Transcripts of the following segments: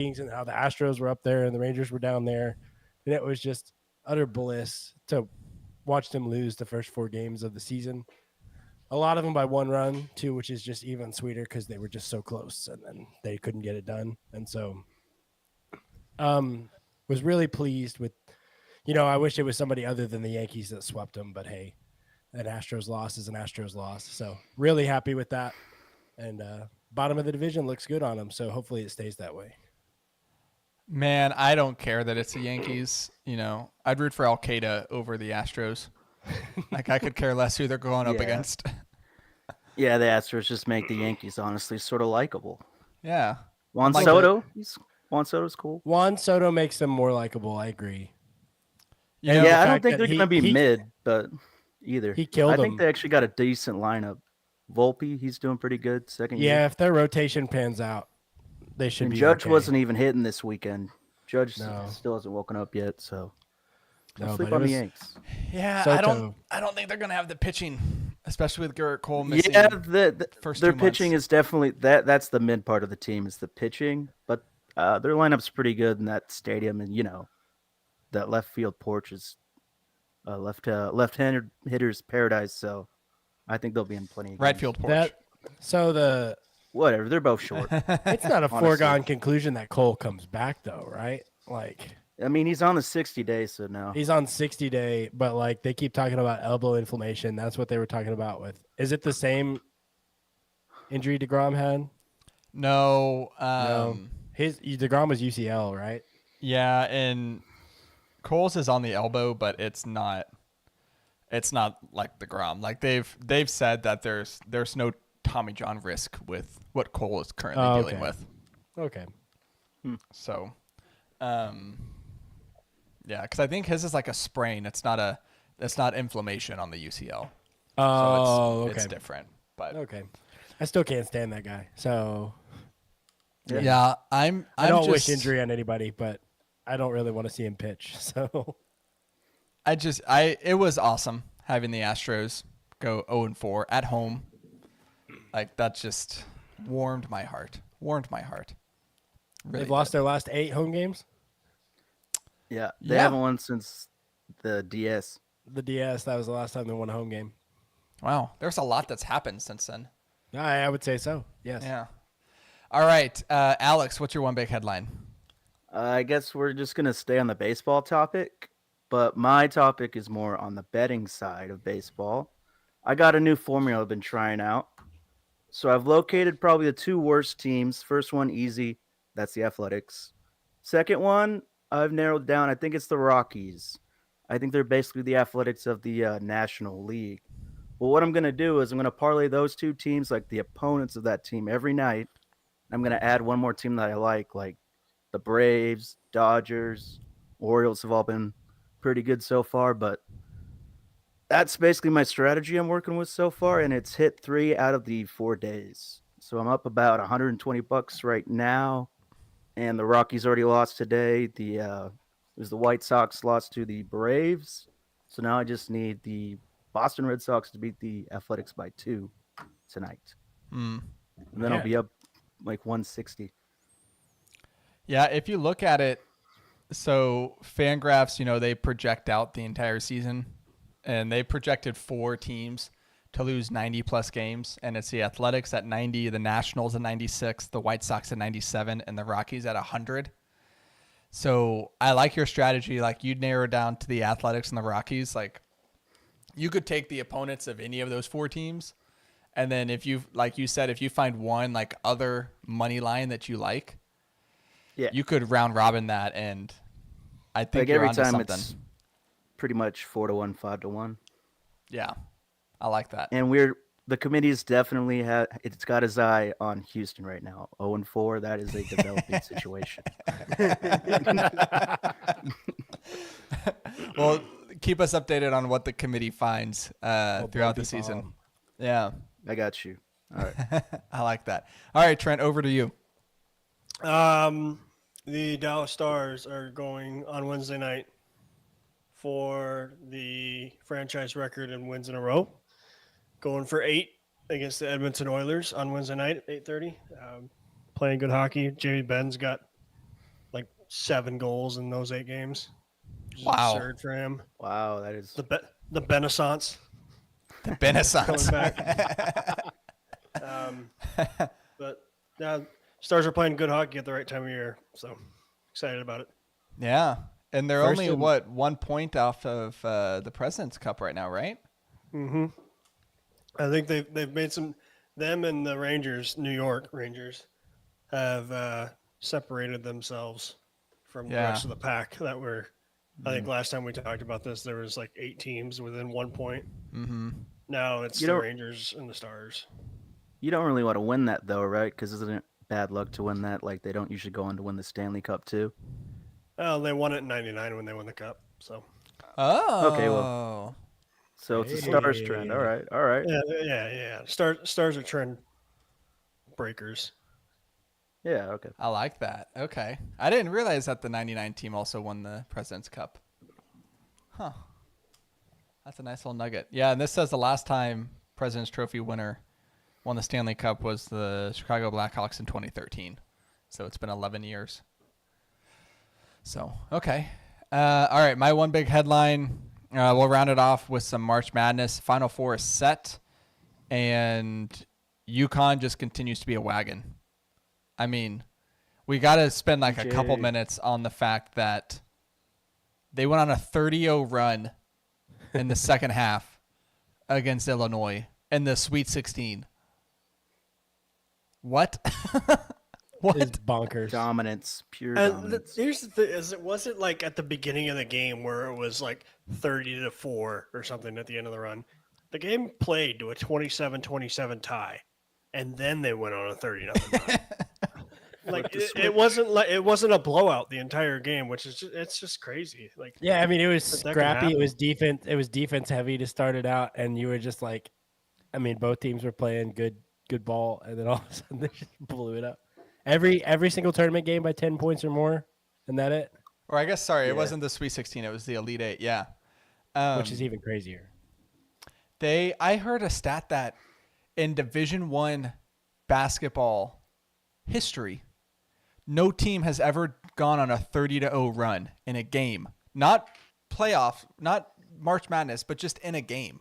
and how the Astros were up there and the Rangers were down there. And it was just utter bliss to watch them lose the first 4 games of the season. A lot of them by 1 run, too, which is just even sweeter because they were just so close and then they couldn't get it done. And so was really pleased with, I wish it was somebody other than the Yankees that swept them, but hey, an Astros loss is an Astros loss. So really happy with that. And bottom of the division looks good on them. So hopefully it stays that way. Man, I don't care that it's the Yankees. I'd root for Al Qaeda over the Astros. Like, I could care less who they're going up against. Yeah, the Astros just make the Yankees honestly sort of likable. Yeah. Juan Soto's cool. Juan Soto makes them more likable. I agree. I don't think they're going to be mid, but either. He killed them. I think they actually got a decent lineup. Volpe, he's doing pretty good. Second year. Yeah, if their rotation pans out, they should be. Judge okay. wasn't even hitting this weekend. Judge still hasn't woken up yet, so don't sleep on the Yanks. Yeah, Soto. I don't think they're going to have the pitching, especially with Garrett Cole missing. Yeah, first their 2 pitching months. is definitely that's the mid part of the team is the pitching, but their lineup's pretty good in that stadium, and that left field porch is left-handed hitter's paradise. So I think they'll be in plenty of games. Right field porch. Whatever, they're both short. It's not a foregone conclusion that Cole comes back, though, right? Like, I mean, he's on the 60-day, so no. He's on 60-day, but like they keep talking about elbow inflammation. That's what they were talking about with. Is it the same injury DeGrom had? No. No. DeGrom was UCL, right? Yeah, and Cole's is on the elbow, but it's not like DeGrom. Like they've said that there's no Tommy John risk with what Cole is currently dealing with. Okay. So, yeah, because I think his is like a sprain. It's not inflammation on the UCL. Oh, so it's different. But okay, I still can't stand that guy. So yeah, I don't wish injury on anybody, but I don't really want to see him pitch. So it was awesome having the Astros go 0-4 at home. Like, that just warmed my heart. Really They've lost their last 8 home games? Yeah, they haven't won since the DS. The DS, that was the last time they won a home game. Wow, there's a lot that's happened since then. I would say so, yes. Yeah. All right, Alex, what's your one big headline? I guess we're just going to stay on the baseball topic, but my topic is more on the betting side of baseball. I got a new formula I've been trying out. So I've located probably the 2 worst teams. First one, easy. That's the Athletics. Second one, I've narrowed down. I think it's the Rockies. I think they're basically the Athletics of the National League. Well, what I'm going to do is I'm going to parlay those 2 teams, like the opponents of that team, every night. I'm going to add one more team that I like the Braves, Dodgers, Orioles have all been pretty good so far, but that's basically my strategy I'm working with so far, and it's hit 3 out of the 4 days. So I'm up about $120 right now, and the Rockies already lost today. It was the White Sox lost to the Braves, so now I just need the Boston Red Sox to beat the Athletics by 2 tonight. And then I'll be up like 160. Yeah, if you look at it, so Fangraphs, they project out the entire season. And they projected 4 teams to lose 90-plus games. And it's the Athletics at 90, the Nationals at 96, the White Sox at 97, and the Rockies at 100. So I like your strategy. Like, you'd narrow down to the Athletics and the Rockies. Like, you could take the opponents of any of those 4 teams. And then if you, like you said, if you find one, like, other money line that you like, you could round robin that. And I think you're onto something. It's pretty much 4-1, 5-1. Yeah, I like that. And the committee's definitely it's got his eye on Houston right now. 0-4, that is a developing situation. Well, keep us updated on what the committee finds throughout the season. Yeah, I got you. All right, I like that. All right, Trent, over to you. The Dallas Stars are going on Wednesday night for the franchise record in wins in a row, going for 8 against the Edmonton Oilers on Wednesday night at 8:30. Playing good hockey. Jamie Benn's got 7 goals in those 8 games. Which is Wow. absurd for him. Wow, that is. The Benaissance The Renaissance. coming back. But now Stars are playing good hockey at the right time of year, so excited about it. Yeah. And they're First only, in- 1 point off of the President's Cup right now, right? Mm-hmm. I think they've made some. Them and the Rangers, New York Rangers, have separated themselves from the rest of the pack. That were, I think, last time we talked about this, there was like 8 teams within 1 point. Mm-hmm. Now it's the Rangers and the Stars. You don't really want to win that though, right? Because isn't it bad luck to win that? Like they don't usually go on to win the Stanley Cup too. Well, they won it in '99 when they won the cup. So Oh. Okay, well. So it's a Stars trend. All right, all right. yeah. Stars are trend breakers. Yeah, okay. I like that. Okay. I didn't realize that the 99 team also won the President's Cup. Huh. That's a nice little nugget. Yeah, and this says the last time President's Trophy winner won the Stanley Cup was the Chicago Blackhawks in 2013. So it's been 11 years. So, okay. All right, my one big headline. We'll round it off with some March Madness. Final Four is set, and UConn just continues to be a wagon. I mean, we got to spend like a couple minutes on the fact that they went on a 30-0 run in the second half against Illinois in the Sweet 16. What? What? It's bonkers. Dominance, pure dominance. Here's the thing: is it wasn't like at the beginning of the game where it was like 30-4 or something at the end of the run. The game played to a 27-27 tie, and then they went on a 30-0 run. Like it wasn't a blowout the entire game, which is it's just crazy. Like Yeah, I mean, it was that can scrappy. It happen. was defense. It was defense heavy to start it out, and you were just like, I mean, both teams were playing good ball, and then all of a sudden they just blew it up. Every single tournament game by 10 points or more, and that it, Or I guess, sorry, Yeah. it wasn't the Sweet 16. It was the Elite Eight. Yeah. which is even crazier. I heard a stat that in Division I basketball history, no team has ever gone on a 30-0 run in a game. Not playoff, not March Madness, but just in a game.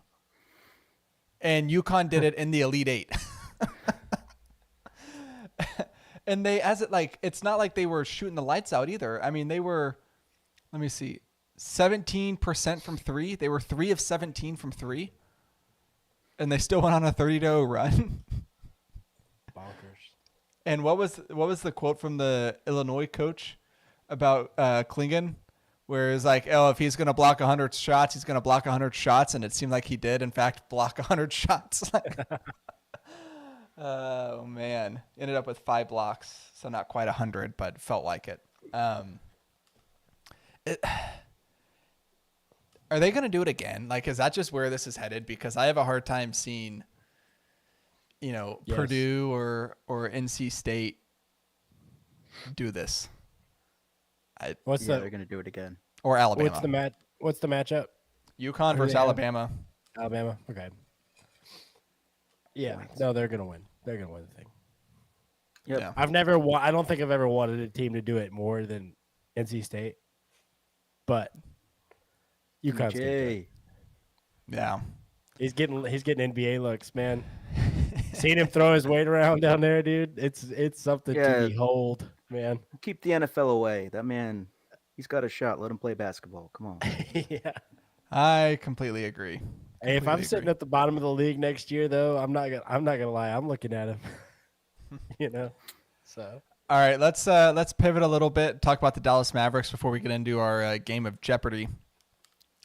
And UConn did it in the Elite Eight. And it's not like they were shooting the lights out either. I mean, they were, let me see, 17% from 3. They were 3 of 17 from 3. And they still went on a 30-0 run. Bonkers. And what was the quote from the Illinois coach about Klingon, where it's like, oh, if he's going to block 100 shots, he's going to block 100 shots, and it seemed like he did, in fact, block 100 shots. Oh man, ended up with 5 blocks, so not quite 100, but felt like it. Are they going to do it again? Like, is that just where this is headed? Because I have a hard time seeing, Yes. Purdue or NC State do this. What's Yeah, the they're gonna do it again. Or Alabama. What's the matchup? UConn Who versus they have? Alabama. Alabama. Okay. Yeah. No, they're gonna win. They're gonna win the thing. Yep. Yeah. I don't think I've ever wanted a team to do it more than NC State, but UConn's gonna do it. Jay. Yeah. He's getting NBA looks, man. Seeing him throw his weight around down there, dude. It's something Yeah. to behold, man. Keep the NFL away. That man, he's got a shot. Let him play basketball. Come on. Yeah. I completely agree. Hey, if I'm Completely sitting agree. at the bottom of the league next year, though, I'm not gonna lie. I'm looking at him. So All right, let's pivot a little bit, talk about the Dallas Mavericks before we get into our game of Jeopardy.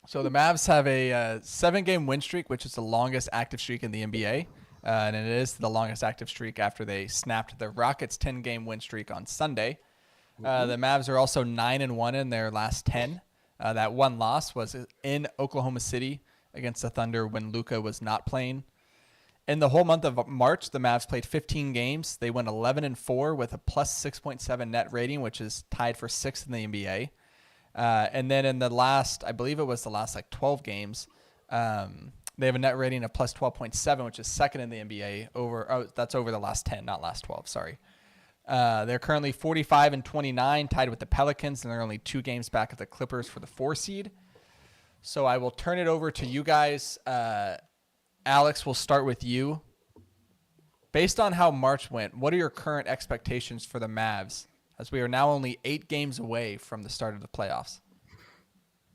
So the Mavs have a 7-game win streak, which is the longest active streak in the NBA, and it is the longest active streak after they snapped the Rockets' 10-game win streak on Sunday. The Mavs are also 9-1 in their last 10. That one loss was in Oklahoma City against the Thunder when Luka was not playing. In the whole month of March, the Mavs played 15 games. They went 11-4 with a plus 6.7 net rating, which is tied for 6th in the NBA. And then in the last, I believe it was the last 12 games, they have a net rating of plus 12.7, which is 2nd in the NBA. That's over the last 10, not last 12. Sorry. They're currently 45-29, tied with the Pelicans, and they're only 2 games back of the Clippers for the 4 seed. So I will turn it over to you guys. Alex, we'll start with you. Based on how March went, what are your current expectations for the Mavs, as we are now only 8 games away from the start of the playoffs?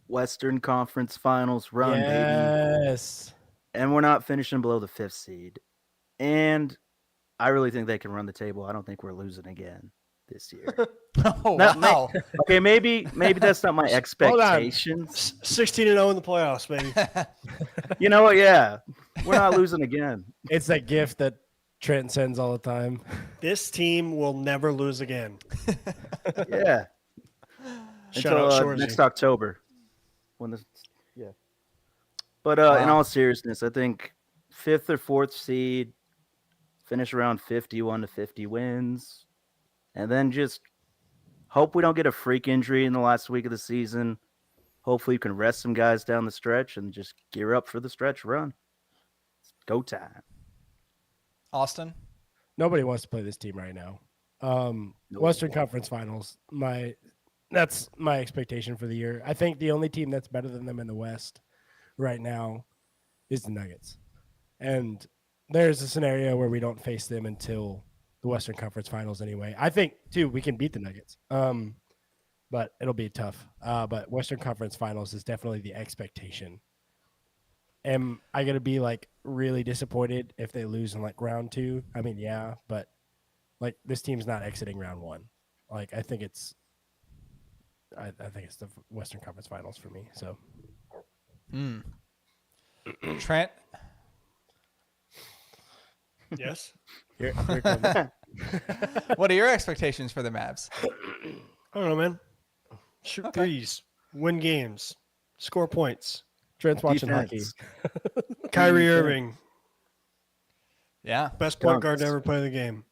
Western Conference Finals run, baby. Yes. And we're not finishing below the 5th seed. And I really think they can run the table. I don't think we're losing again this year. Oh, Not- wow. Okay, maybe that's not my expectations. 16-0 in the playoffs, baby. You know what? Yeah, we're not losing again. It's that gift that Trent sends all the time. This team will never lose again. Yeah, Shout out until Shorzy. next October. Yeah. But in Wow. all seriousness, I think 5th or 4th seed, finish around 51 to 50 wins, and then just hope we don't get a freak injury in the last week of the season. Hopefully, you can rest some guys down the stretch and just gear up for the stretch run. It's go time. Austin? Nobody wants to play this team right now. No. Western Conference Finals. That's my expectation for the year. I think the only team that's better than them in the West right now is the Nuggets. And there's a scenario where we don't face them until the Western Conference Finals anyway. I think, too, we can beat the Nuggets. But it'll be tough. But Western Conference Finals is definitely the expectation. Am I going to be, like, really disappointed if they lose in, like, round 2? I mean, yeah, but, like, this team's not exiting round 1. Like, I think it's the Western Conference Finals for me. So Trent? Yes. here comes. What are your expectations for the Mavs? I don't know, man. Shoot threes, win games, score points. Trent's watching hockey. Defense. Kyrie Defense. Irving, Yeah. best point guard to Dunks. ever play the game.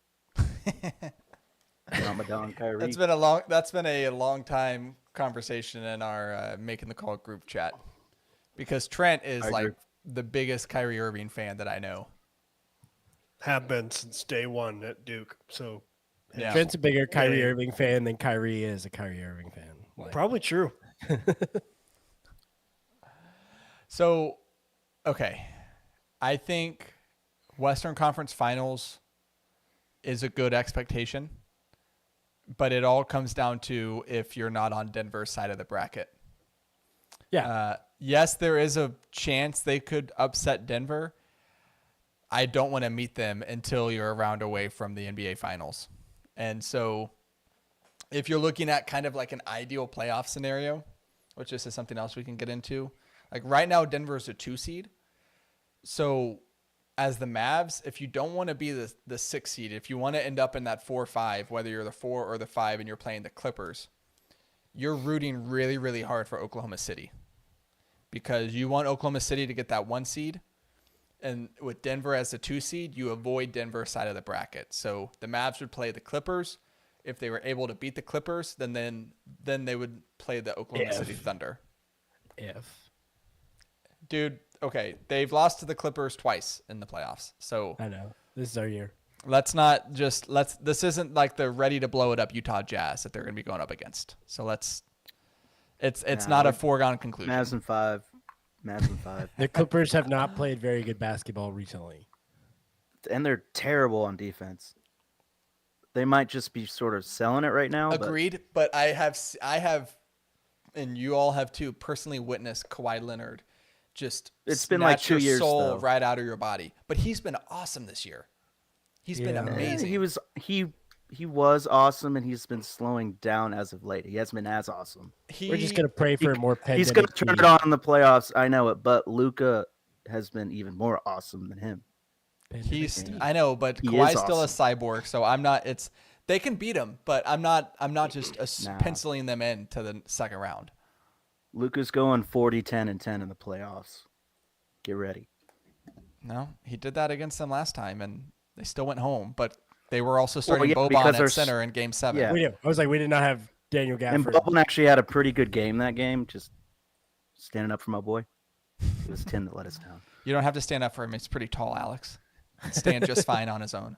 Ramadan Kyrie. That's been a long time conversation in our Making the Call group chat, because Trent is I like agree. the biggest Kyrie Irving fan that I know. Have been since day one at Duke. So Yeah. Trent's a bigger Kyrie Yeah. Irving fan than Kyrie is a Kyrie Irving fan. Like, probably true. So, okay, I think Western Conference Finals is a good expectation, but it all comes down to if you're not on Denver's side of the bracket. yeah. Yes, there is a chance they could upset Denver. I don't want to meet them until you're a round away from the NBA Finals. And so if you're looking at kind of like an ideal playoff scenario, which this is something else we can get into, like right now Denver's a 2 seed. So as the Mavs, if you don't want to be the 6 seed, if you want to end up in that 4-5, whether you're the 4 or the 5 and you're playing the Clippers, you're rooting really, really hard for Oklahoma City, because you want Oklahoma City to get that 1 seed. And with Denver as the 2 seed, you avoid Denver's side of the bracket. So the Mavs would play the Clippers. If they were able to beat the Clippers, then they would play the Oklahoma City Thunder. If Dude, okay, they've lost to the Clippers twice in the playoffs. So I know this is our year. this isn't like the ready to blow it up Utah Jazz that they're going to be going up against. So it's Nah, not a like foregone conclusion. Mavs in 5. Mavs in 5. The Clippers have not played very good basketball recently. And they're terrible on defense. They might just be sort of selling it right now. Agreed, but I have, and you all have too, personally witnessed Kawhi Leonard just It's been like snatch 2 your years, soul though. right out of your body. But he's been awesome this year. He's been Yeah. But amazing. he was awesome, and he's been slowing down as of late. He hasn't been as awesome. We're just gonna pray for a more pandemic. He's going to turn team. it on in the playoffs. I know it, but Luka has been even more awesome than him. I know, but He Kawhi's is still a awesome. cyborg, so I'm not. They can beat him, but I'm not just Nah. penciling them in to the second round. Luka's going 40, 10, and 10 in the playoffs. Get ready. No, he did that against them last time, and they still went home. But they were also starting yeah, Boban because at they're center in Game 7. yeah. We do. I was like, we did not have Daniel And Gafford. Boban actually had a pretty good game that game, just standing up for my boy. It was Tim that let us down. You don't have to stand up for him. He's pretty tall, Alex. He'd stand just fine on his own.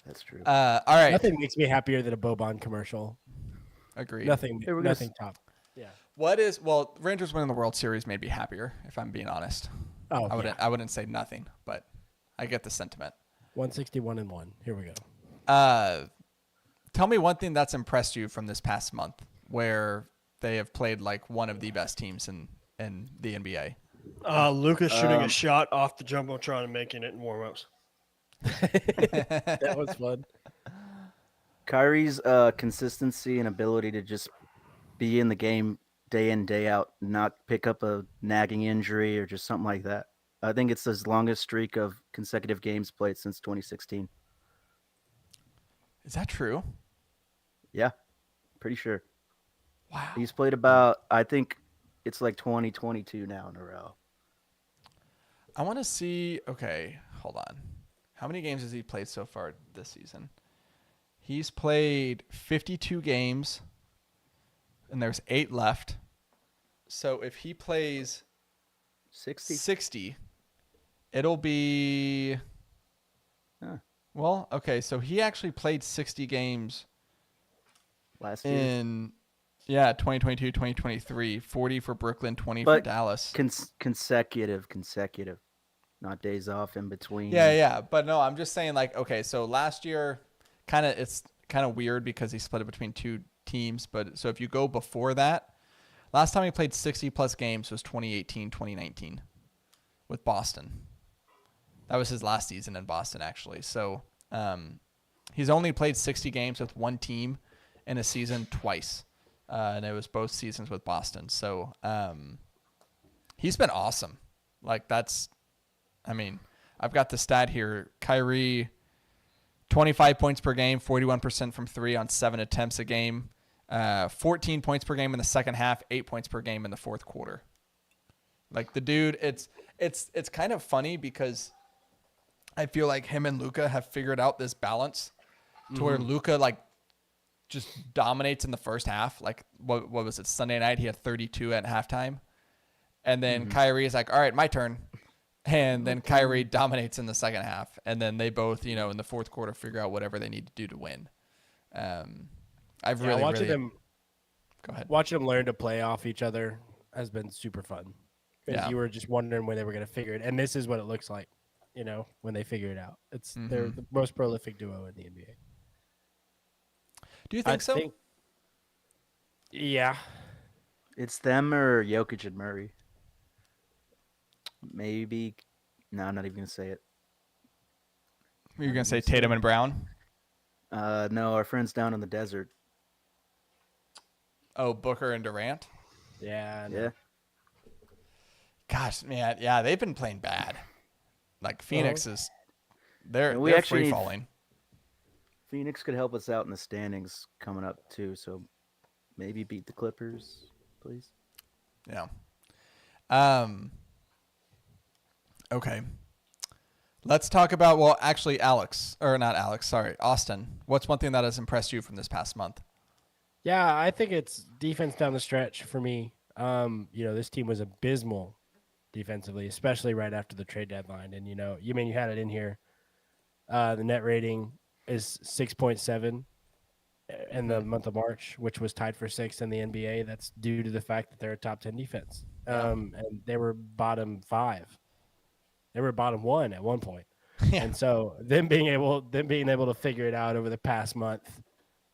That's true. All right. Nothing makes me happier than a Boban commercial. Agreed. Nothing. Hey, we're Nothing top. Yeah. Rangers winning the World Series made me happier, if I'm being honest. Oh, I wouldn't say nothing, but I get the sentiment. 161-1. Here we go. Tell me one thing that's impressed you from this past month where they have played like one of the best teams in the NBA. Lucas shooting a shot off the jumbotron and making it in warmups. That was fun. Kyrie's consistency and ability to just be in the game day in, day out, not pick up a nagging injury or just something like that. I think it's his longest streak of consecutive games played since 2016. Is that true? Yeah, pretty sure. Wow. He's played about, I think it's like 22 now in a row. I want to see. Okay, hold on. How many games has he played so far this season? He's played 52 games, and there's 8 left. So if he plays 60, it'll be. Huh. Well, okay, so he actually played 60 games Last year. in 2022, 2023, 40 for Brooklyn, 20 for Dallas. Consecutive, not days off in between. Yeah, but no, I'm just saying like, okay, so last year it's kind of weird because he split it between 2 teams, but so if you go before that, last time he played 60 plus games was 2018, 2019 with Boston. That was his last season in Boston actually. So, he's only played 60 games with one team in a season twice. And it was both seasons with Boston. So, he's been awesome. Like I've got the stat here. Kyrie, 25 points per game, 41% from 3 on 7 attempts a game, 14 points per game in the second half, 8 points per game in the fourth quarter. Like the dude, it's kind of funny because I feel like him and Luka have figured out this balance to where Luka like just dominates in the first half. Like what was it? Sunday night he had 32 at halftime, and then Kyrie is like, "All right, my turn," and then Kyrie dominates in the second half, and then they both, in the fourth quarter, figure out whatever they need to do to win. Watching them. Go ahead. Watching them learn to play off each other has been super fun. Because you were just wondering when they were going to figure it, and this is what it looks like. When they figure it out, they're the most prolific duo in the NBA. Do you think so? Yeah. It's them or Jokic and Murray. Maybe. No, I'm not even going to say it. You're going to say Tatum and Brown? No, our friends down in the desert. Oh, Booker and Durant? Yeah. Yeah. Gosh, man. Yeah, they've been playing bad. Like Phoenix is, they're actually free falling. Phoenix could help us out in the standings coming up too, so maybe beat the Clippers, please. Yeah. Okay. Let's talk about Austin. What's one thing that has impressed you from this past month? Yeah, I think it's defense down the stretch for me. This team was abysmal defensively, especially right after the trade deadline. And, you had it in here. The net rating is 6.7 in the month of March, which was tied for 6th in the NBA. That's due to the fact that they're a top 10 defense. And they were bottom 5. They were bottom 1 at one point. Yeah. And so them being able to figure it out over the past month,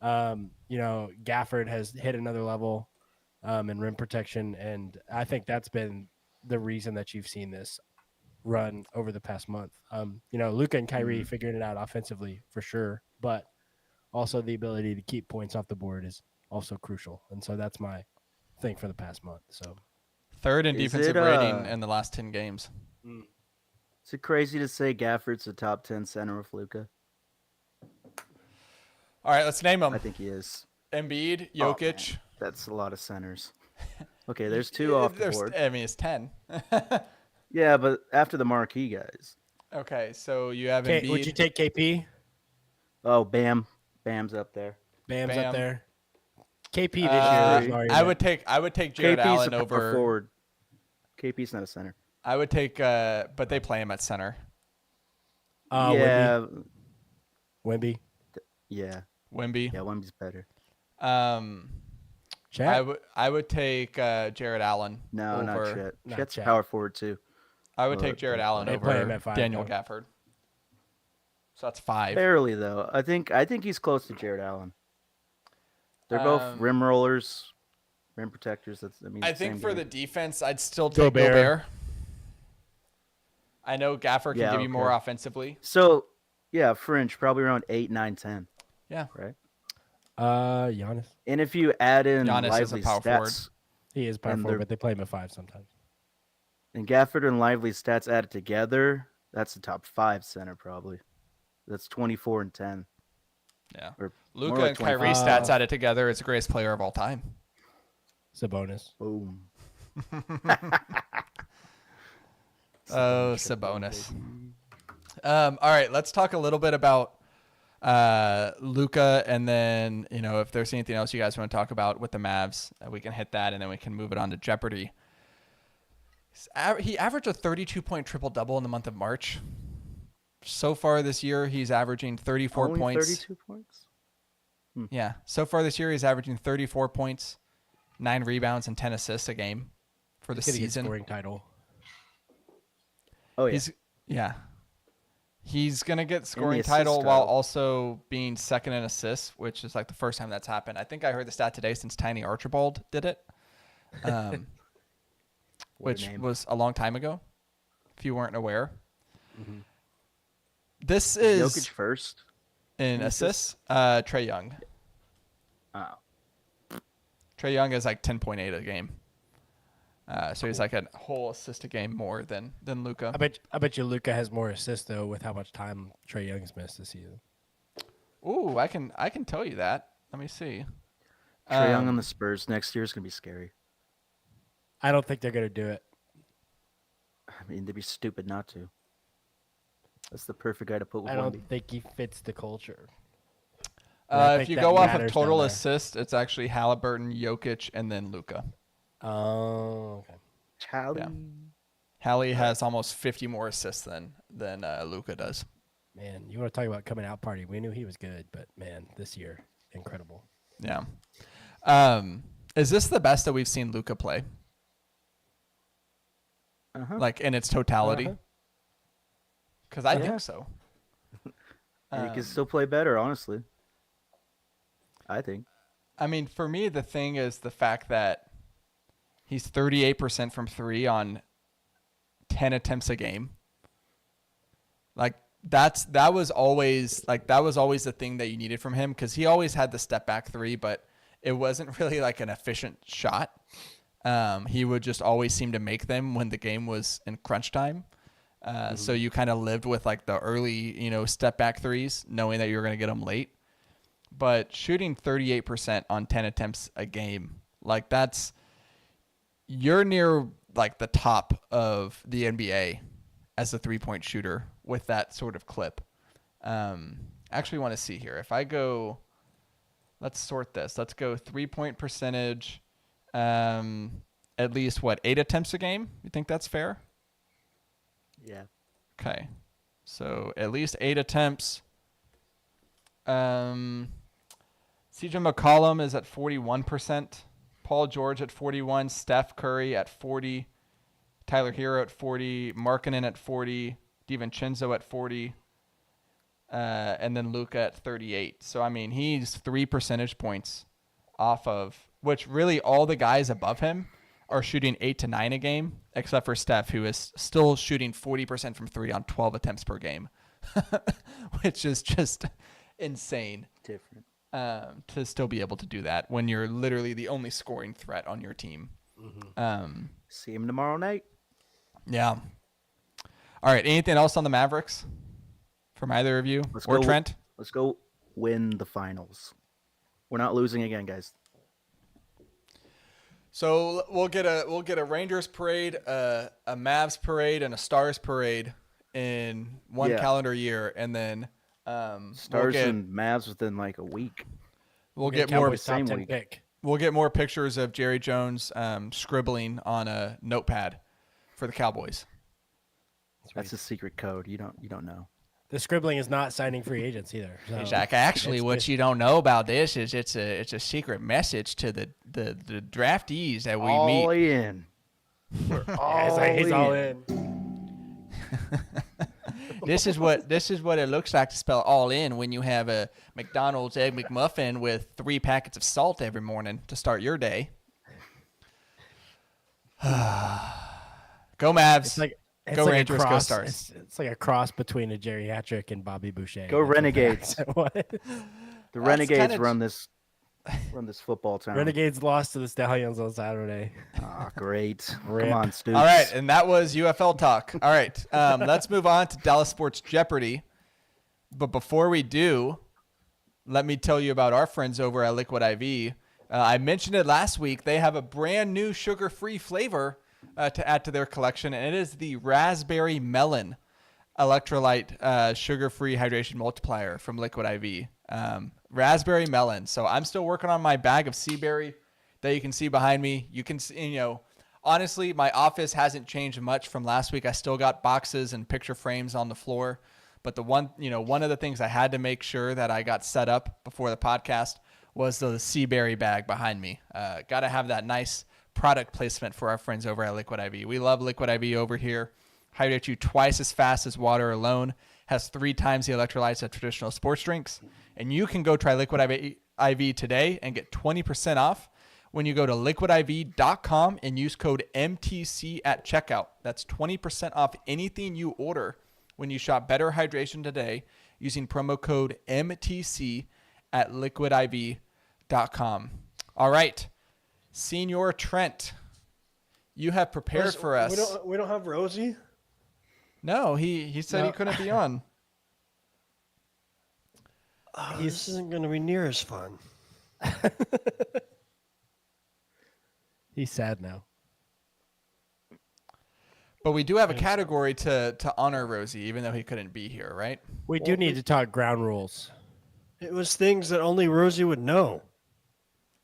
Gafford has hit another level in rim protection. And I think that's been the reason that you've seen this run over the past month. Luka and Kyrie figuring it out offensively for sure, but also the ability to keep points off the board is also crucial. And so that's my thing for the past month. So third in defensive rating in the last 10 games. Is it crazy to say Gafford's a top 10 center with Luka? All right, let's name them. I think he is. Embiid, Jokic. That's a lot of centers. Okay, there's 2 off the board. It's 10. Yeah, but after the marquee guys. Okay, so you have Embiid. Would you take KP? Oh, Bam. Bam's up there. Bam's up there. KP this year. I would take Jared Allen over forward. KP's not a center. I would take but they play him at center. Yeah. Wemby. Yeah, Wemby. yeah, Wemby's better. Chat. I would take Jared Allen No, not over. Chet. Not Chet's Chet. power forward too. I would take Jared Allen They play him over at 5, Daniel though. Gafford. So that's 5. Barely though. I think he's close to Jared Allen. They're both rim rollers, rim protectors. I think for the defense, I'd still take Gobert. Gobert. I know Gafford can Yeah, give you more okay. offensively. So, yeah, fringe probably around 8, 9, 10. Yeah. Right. Giannis. And if you add in Giannis is a Lively power forward. stats He is power And forward, they're- but they play him at 5 sometimes. and Gafford and Lively stats added together, that's the top 5 center probably. That's 24 and 10. Yeah. Or Luka more like and Kyrie 25. stats added together is the greatest player of all time. Sabonis. Boom. Oh, Sabonis. All right, let's talk a little bit about Luka, and then if there's anything else you guys want to talk about with the Mavs, we can hit that, and then we can move it on to Jeopardy. He averaged a 32-point triple-double in the month of March. So far this year, he's averaging 34 Only points. 32 points? Yeah. So far this year, he's averaging 34 points, 9 rebounds, and 10 assists a game for the He's gonna get season. scoring title. Oh, yeah. He's going to get scoring title while also being second in assists, which is like the first time that's happened. I think I heard the stat today since Tiny Archibald did it, which was a long time ago, if you weren't aware. Mm-hmm. This is Jokic first in assists. Trae Young. Oh. Trae Young is like 10.8 a game. So he's like a whole assist a game more than Luka. I bet you Luka has more assists though with how much time Trae Young's missed this season. Ooh, I can tell you that. Let me see. Trae Young on the Spurs next year is going to be scary. I don't think they're gonna do it. I mean, they'd be stupid not to. That's the perfect guy to put with I Wemby. don't think he fits the culture. I If think you that go off of matters total down there. assists, it's actually Halliburton, Jokic, and then Luka. Oh, okay. Charlie. Yeah. Hallie has almost 50 more assists than Luka does. Man, you want to talk about coming out party? We knew he was good, but man, this year, incredible. Yeah. Is this the best that we've seen Luka play? Like in its totality? Because I think so. And he can still play better, honestly. I think. I mean, for me, the thing is the fact that he's 38% from 3 on 10 attempts a game. Like that was always the thing that you needed from him, because he always had the step back 3, but it wasn't really like an efficient shot. He would just always seem to make them when the game was in crunch time. So you kind of lived with like the early, step back 3s, knowing that you were going to get them late. But shooting 38% on 10 attempts a game, like you're near like the top of the NBA as a 3-point shooter with that sort of clip. Actually want to see here. If I go, let's sort this. Let's go 3-point percentage. At least 8 attempts a game? You think that's fair? Yeah. Okay. So at least 8 attempts. CJ McCollum is at 41%. Paul George at 41. Steph Curry at 40. Tyler Hero at 40. Markkanen at 40. DiVincenzo at 40. And then Luka at 38. So, I mean, he's 3 percentage points off of, which really all the guys above him are shooting 8 to 9 a game, except for Steph, who is still shooting 40% from 3 on 12 attempts per game, which is just insane. Different. To still be able to do that when you're literally the only scoring threat on your team. See him tomorrow night. Yeah. All right. Anything else on the Mavericks from either of you or Trent? Let's go win the finals. We're not losing again, guys. So we'll get a Rangers parade, a Mavs parade, and a Stars parade in one calendar year, and then Stars and Mavs within like a week. We'll get more top 10 pick. We'll get more pictures of Jerry Jones scribbling on a notepad for the Cowboys. That's a secret code. You don't know. The scribbling is not signing free agents either. So Hey, Zach, actually, it's what just you don't know about this is it's a secret message to the draftees that we all meet. in. We're he's all in. This is what it looks like to spell all in when you have a McDonald's Egg McMuffin with 3 packets of salt every morning to start your day. Go Mavs. It's Go like Rangers, a go cross, Stars. It's like a cross between a geriatric and Bobby Boucher. Go That's what the Renegades. accent was. The Renegades kinda- run this football town. Renegades lost to the Stallions on Saturday. Ah, great. Rip. Come on, Stoops. All right, and that was UFL talk. All right, let's move on to Dallas Sports Jeopardy. But before we do, let me tell you about our friends over at Liquid IV. I mentioned it last week. They have a brand new sugar-free flavor to add to their collection, and it is the Raspberry Melon Electrolyte Sugar-Free Hydration Multiplier from Liquid IV. Raspberry Melon. So I'm still working on my bag of sea berry that you can see behind me. You can see, honestly, my office hasn't changed much from last week. I still got boxes and picture frames on the floor. But the one of the things I had to make sure that I got set up before the podcast was the sea berry bag behind me. Got to have that nice product placement for our friends over at Liquid IV. We love Liquid IV over here. Hydrate you twice as fast as water alone. Has 3 times the electrolytes of traditional sports drinks. And you can go try Liquid IV today and get 20% off when you go to liquidiv.com and use code MTC at checkout. That's 20% off anything you order when you shop Better Hydration today using promo code MTC at liquidiv.com. All right. Senior Trent, you have prepared for us. We don't have Rosie. No, he said he couldn't be on. Oh, this isn't going to be near as fun. He's sad now. But we do have a category to honor Rosie, even though he couldn't be here, right? We do need to talk ground rules. It was things that only Rosie would know.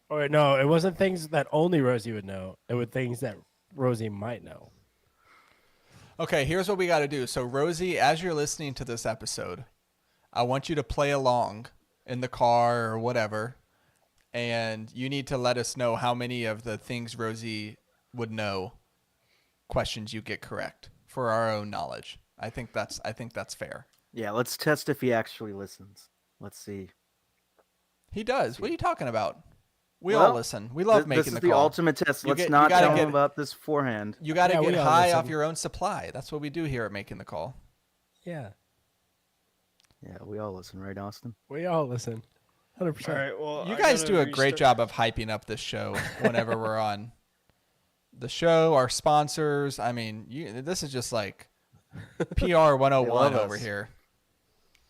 Or no, it wasn't things that only Rosie would know. It was things that Rosie might know. Okay, here's what we got to do. So, Rosie, as you're listening to this episode, I want you to play along in the car or whatever, and you need to let us know how many of the things Rosie would know questions you get correct for our own knowledge. I think that's fair. Yeah, let's test if he actually listens. Let's see. He does. What are you talking about? We Well, all listen. We love making this is the the call. ultimate test. You Let's get- you not gotta tell get- him about this beforehand. You got to Yeah, get we all high listen. off your own supply. That's what we do here at Making the Call. Yeah, Yeah, we all listen, right, Austin? we all listen. 100%. All right. Well, You I guys gotta do a great restart- job of hyping up this show whenever we're on the show, our sponsors. I mean, this is just like PR 101 love over us. here.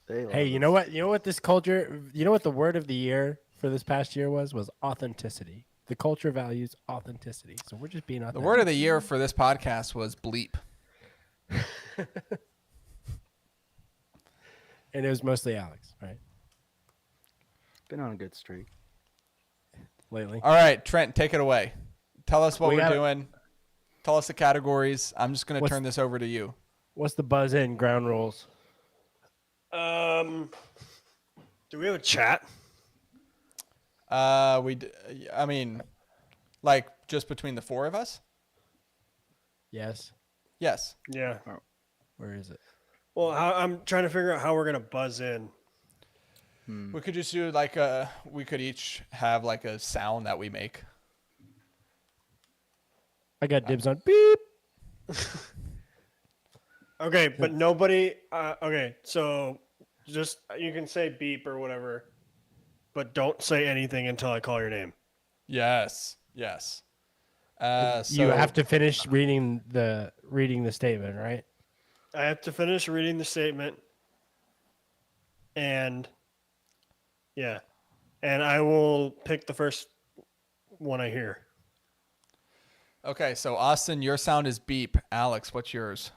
They love Hey, you us. know what? You know what this culture? You know what the word of the year for this past year was authenticity. The culture values authenticity. So we're just being The authentic. word of the year for this podcast was bleep. And it was mostly Alex, right? Been on a good streak. Lately. All right, Trent, take it away. Tell us what We we're gotta- doing. Tell us the categories. I'm just going to What's- turn this over to you. What's the buzz in ground rules? Do we have a chat? I mean, like just between the 4 of us? Yes. Yes. Yeah. Where is it? Well, I'm trying to figure out how we're gonna buzz in. We could just do we could each have like a sound that we make. I got dibs on beep. Okay, but nobody. Okay, so just you can say beep or whatever, but don't say anything until I call your name. Yes. Yes. You have to finish reading the statement, right? I have to finish reading the statement, and yeah, and I will pick the first one I hear. Okay, so Austin, your sound is beep. Alex, what's yours?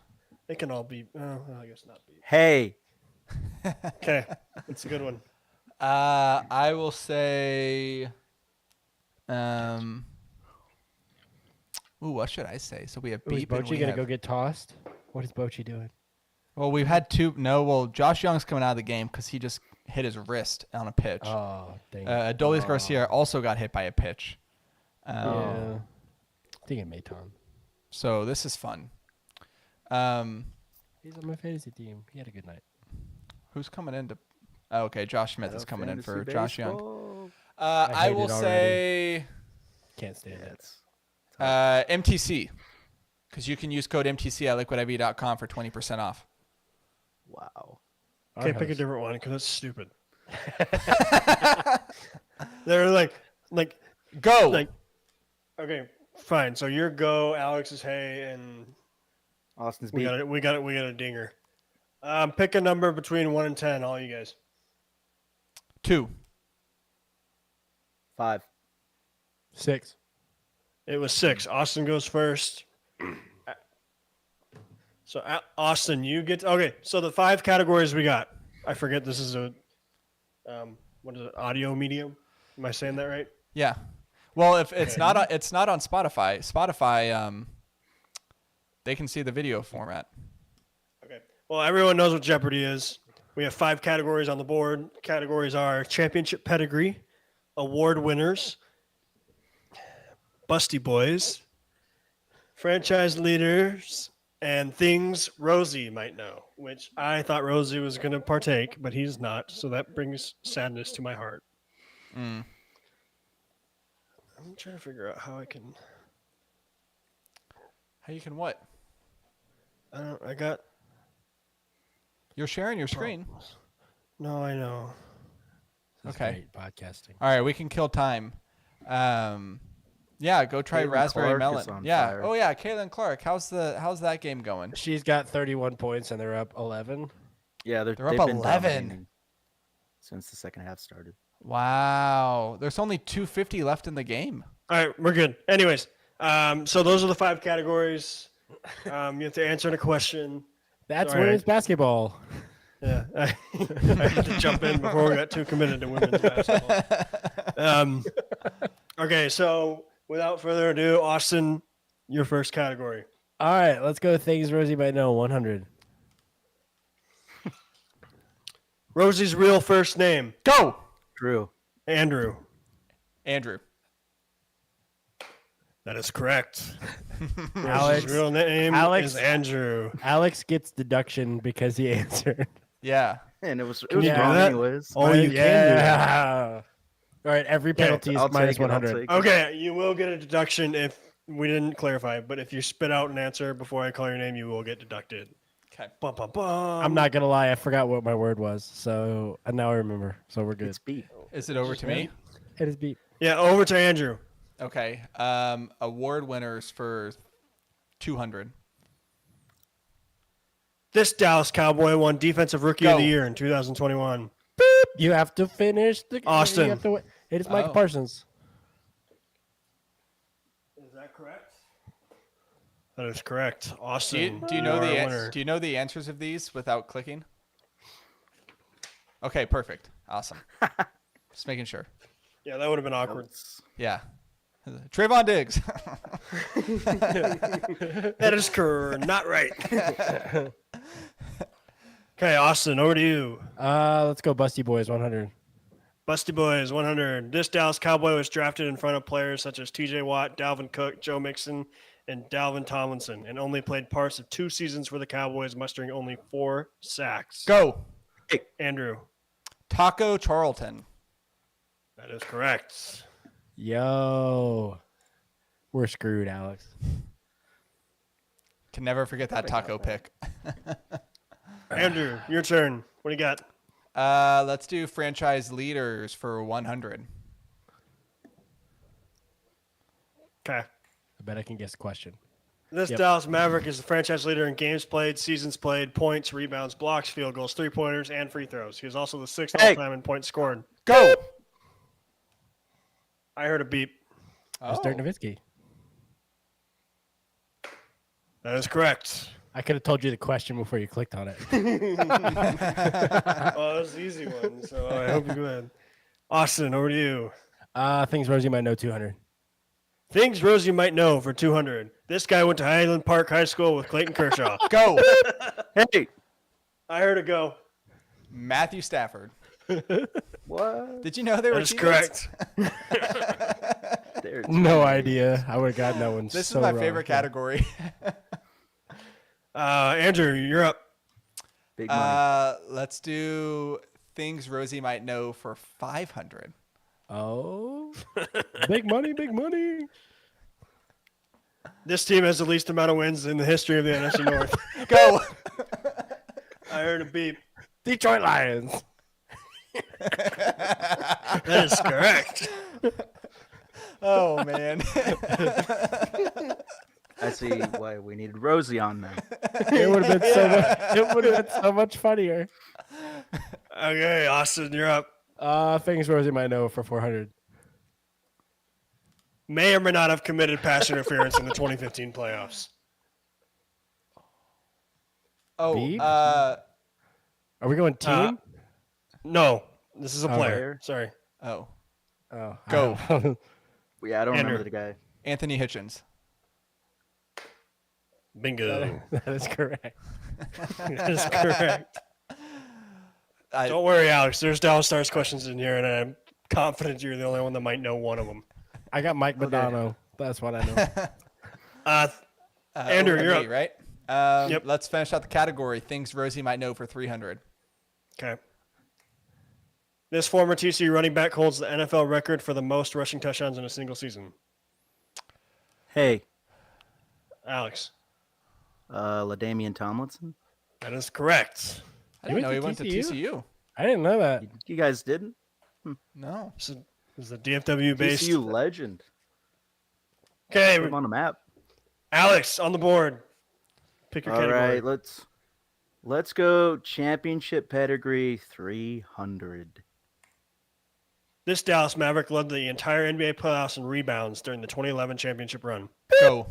It can all be. Oh, I guess not beep. Hey, Okay, it's a good one. I will say, what should I say? So we have Ooh, is beep and Bochy we gonna have, go get tossed? What is Bochy doing? Well, we've had two. No, well, Josh Young's coming out of the game because he just hit his wrist on a pitch. Oh, dang. Adolis Garcia also got hit by a pitch. Yeah. I think it Maton. So this is fun. He's on my fantasy team. He had a good night. Who's coming in to? Oh, okay, Josh Smith is coming in for Josh Young. Young. I hate will it already. say Can't stand it. MTC because you can use code MTC at liquidiv.com for 20% off. Wow. Okay, pick a different one because that's stupid. They're like, Go. like, okay, fine. So your go, Alex is hay, and Austin's we beat. got a dinger. Pick a number between 1 and 10, all you guys. 2. 5. 6. It was 6. Austin goes first. So Austin, you get okay. So the 5 categories we got. I forget this is a what is it? Audio medium. Am I saying that right? Yeah. Well, if it's not on Spotify. Spotify, they can see the video format. Okay. Well, everyone knows what Jeopardy is. We have 5 categories on the board. Categories are championship pedigree, award winners, busty boys, franchise leaders, and things Rosie might know, which I thought Rosie was going to partake, but he's not. So that brings sadness to my heart. Mm. I'm trying to figure out how I can. How you can what? I got. You're sharing your screen. No, I know. This is Okay. great podcasting. All right, we can kill time. Yeah, go try Caitlin raspberry Clark is melon. on Yeah. fire. Oh yeah, Kaylin Clark. How's that game going? She's got 31 points and they're up 11. Yeah, They're they've up been 11. dominating since the second half started. Wow. There's only 250 left in the game. All right, we're good. Anyways, so those are the 5 categories. You have to answer a question. That's Sorry. women's basketball. Yeah, I had to jump in before we got too committed to women's basketball. Okay, so without further ado, Austin, your first category. All right, let's go. Things Rosie might know. 100. Rosie's real first name, Go. Drew. Andrew. Andrew. That is correct. Alex. Rosie's real name Alex. is Andrew. Alex gets deduction because he answered. Yeah. And it was you do wrong that? anyways. Oh, you can do that. All right, every penalty is I'll minus take it, I'll 100. take it. Okay, you will get a deduction if we didn't clarify, but if you spit out an answer before I call your name, you will get deducted. Okay. Bum, bum, bum. I'm not going to lie. I forgot what my word was. So and now I remember. So we're good. It's beat. Is it over to me? It is beat. Yeah, over to Andrew. Okay. Award winners for 200. This Dallas Cowboy won Defensive Rookie of Go. the Year in 2021. You have to finish the Austin. You have to, it is Mike Oh. Parsons. Is that correct? That is correct. Austin, Do you know are a the winner. do you know the answers of these without clicking? Okay, perfect. Awesome. Just making sure. Yeah, that would have been awkward. Yeah. Trayvon Diggs. That is not right. Okay, Austin, over to you. Let's go Busty Boys 100. Busty Boys 100. This Dallas Cowboy was drafted in front of players such as TJ Watt, Dalvin Cook, Joe Mixon, and Dalvin Tomlinson, and only played parts of 2 seasons for the Cowboys, mustering only 4 sacks. Go. Andrew. Taco Charlton. That is correct. Yo. We're screwed, Alex. Can never forget that taco pick. Andrew, your turn. What do you got? Let's do franchise leaders for 100. Okay. I bet I can guess the question. This Yep. Dallas Maverick is the franchise leader in games played, seasons played, points, rebounds, blocks, field goals, 3-pointers, and free throws. He is also the 6th Hey. all-time in points scored. Go. I heard a beep. It's Dirk Nowitzki. That is correct. I could have told you the question before you clicked on it. Oh, that was the easy one, so I hope you go ahead. Austin, over to you. Things Rosie might know 200. Things Rosie might know for 200. This guy went to Highland Park High School with Clayton Kershaw. Go. Hey, I heard it go. Matthew Stafford. What? Did you know they were That is teammates? correct. They're No teammates. idea. I would have gotten that one. This so is my wrong. favorite category. Andrew, you're up. Big money. Let's do things Rosie might know for 500. Oh, big money, big money. This team has the least amount of wins in the history of the NFC North. Go. I heard a beep. Detroit Lions. That is correct. Oh man. I see why we needed Rosie on now. It would have been so much. It would have been so much funnier. Okay, Austin, you're up. Things Rosie might know for 400. May or may not have committed pass interference in the 2015 playoffs. Oh, Beep? Are we going team? No, this is a player. player? Sorry. oh, Oh, go. Yeah, I don't Andrew. remember the guy. Anthony Hitchens. Bingo. That is correct. That is correct. Don't worry, Alex. There's Dallas Stars questions in here, and I'm confident you're the only one that might know one of them. I got Mike Madonna. That's what I know. Andrew, you're me, up. right? Yep. Let's finish out the category. Things Rosie might know for 300. Okay. This former TCU running back holds the NFL record for the most rushing touchdowns in a single season. Hey, Alex. LaDainian Tomlinson. That is correct. I didn't know he went went to to TCU. I didn't know that. You guys didn't? No. This is a DFW based. TCU legend. Okay, Put him on the map. Alex on the board. Pick your All category. right, let's go championship pedigree 300. This Dallas Maverick led the entire NBA playoffs in rebounds during the 2011 championship run. Go.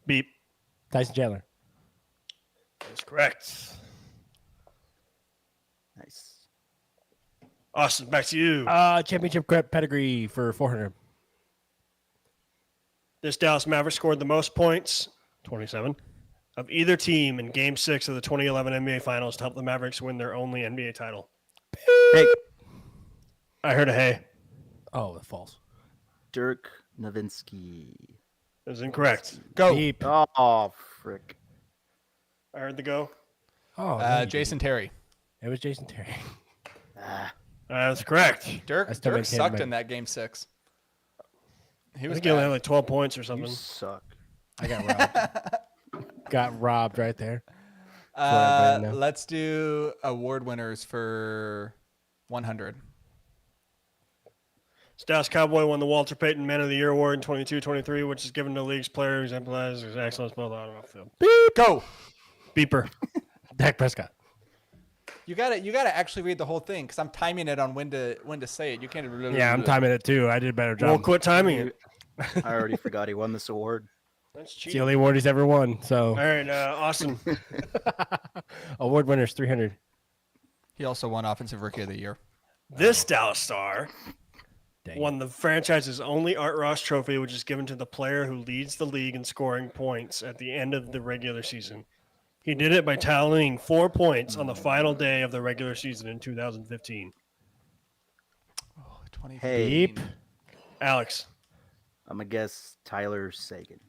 Beep. Tyson Chandler. That's correct. Nice. Austin, back to you. Championship pedigree for 400. This Dallas Maverick scored the most points, 27, of either team in Game 6 of the 2011 NBA Finals to help the Mavericks win their only NBA title. Hey, I heard a hey. Oh, that's false. Dirk Nowitzki. That is incorrect. Go. Beep. Oh, frick. I heard the go. Oh, Jason Terry. It was Jason Terry. Ah, That's correct. Dirk I still Dirk maintain sucked my- in that game 6. He I was think he only had bad. like 12 points or you something. suck. I got robbed. Got robbed right there. everybody know. Let's do award winners for 100. This Dallas Cowboy won the Walter Payton Man of the Year Award in 22-23, which is given to the league's player who exemplifies his excellence both on and off the field. Go. Beeper. Dak Prescott. You gotta actually read the whole thing because I'm timing it on when to say it. You can't. Yeah, I'm timing it too. I did a better job. We'll quit timing it. I already forgot he won this award. That's It's the cheating. only award he's ever won. So All right, Austin. award winners 300. He also won Offensive Rookie of the Year. This Dallas Star Dang. won the franchise's only Art Ross trophy, which is given to the player who leads the league in scoring points at the end of the regular season. He did it by tallying 4 points on the final day of the regular season in 2015. Oh, 2015. Hey. Beep. Alex, I'm going to guess Tyler Sagan.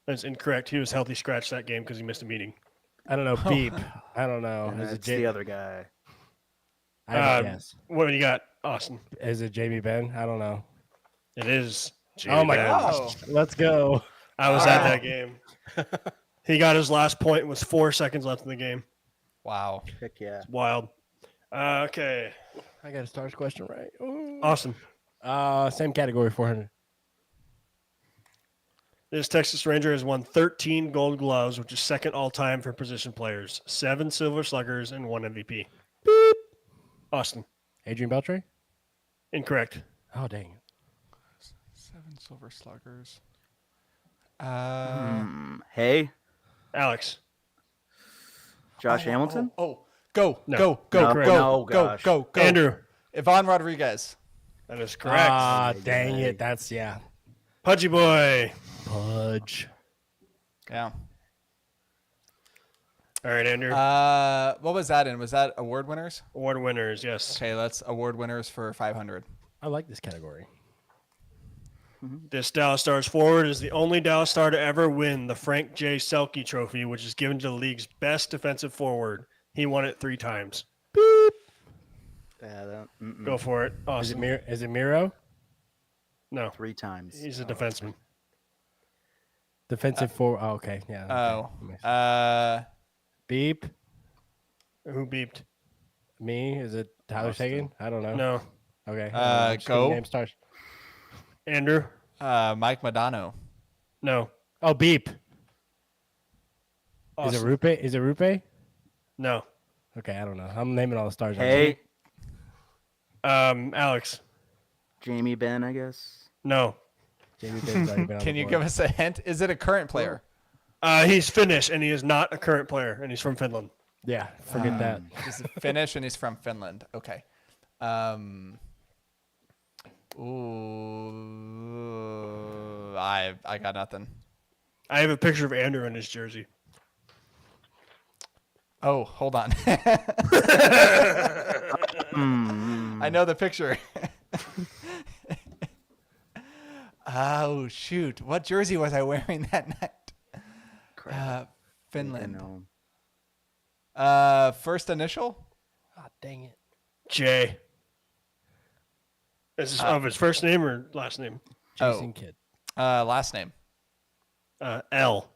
that's incorrect. He was healthy scratch that game because he missed a meeting. I don't know. Beep. I don't know. And Is it that's the other guy. I have a Uh, guess. What do you got, Austin? Is it Jamie Benn? I don't know. It is. Oh my Benn. gosh. Let's go. I was Wow. at that game. He got his last point with 4 seconds left in the game. Wow. Heck yeah. Wild. Okay, I got a stars question right. Ooh. Austin. Same category, 400. This Texas Ranger has won 13 Gold Gloves, which is second all time for position players, 7 Silver Sluggers, and 1 MVP. Austin. Adrian Beltre? Incorrect. Oh, dang it. 7 Silver Sluggers. Hey, Alex. Josh Hamilton? Oh, go, No. go, go, No, go, no, go, gosh. go, go. Andrew. Yvonne Rodriguez. That is correct. Dang it. That's, yeah. Pudgy Boy. Pudge. Yeah. All right, Andrew. What was that in? Was that award winners? Award winners, yes. Okay, let's award winners for 500. I like this category. This Dallas Stars forward is the only Dallas Star to ever win the Frank J. Selke Trophy, which is given to the league's best defensive forward. He won it 3 times. Yeah, Go for it. Awesome. Is it Miro? No, 3 times. he's a defenseman. Defensive forward. Oh, okay. Yeah. Okay. Beep. Who beeped? Me? Is it Tyler Sagan? I don't know. No. Okay. Go. Name stars. Andrew? Mike Modano. No. Oh, beep. Awesome. Is it Rupe? Is it Rupe? No. Okay, I don't know. I'm naming all the stars. Hey, Alex? Jamie Benn, I guess. No. Jamie Ben's already been on Can the you board. give us a hint? Is it a current player? He's Finnish, and he is not a current player, and he's from Finland. Yeah, forget that. He's Finnish and he's from Finland. Okay. I got nothing. I have a picture of Andrew in his jersey. Oh, hold on. I know the picture. Oh shoot! What jersey was I wearing that night? Crap. Finland. No. First initial? Oh, dang it. Jay. Is this of his first name or last name? Jason Kidd. Last name. L.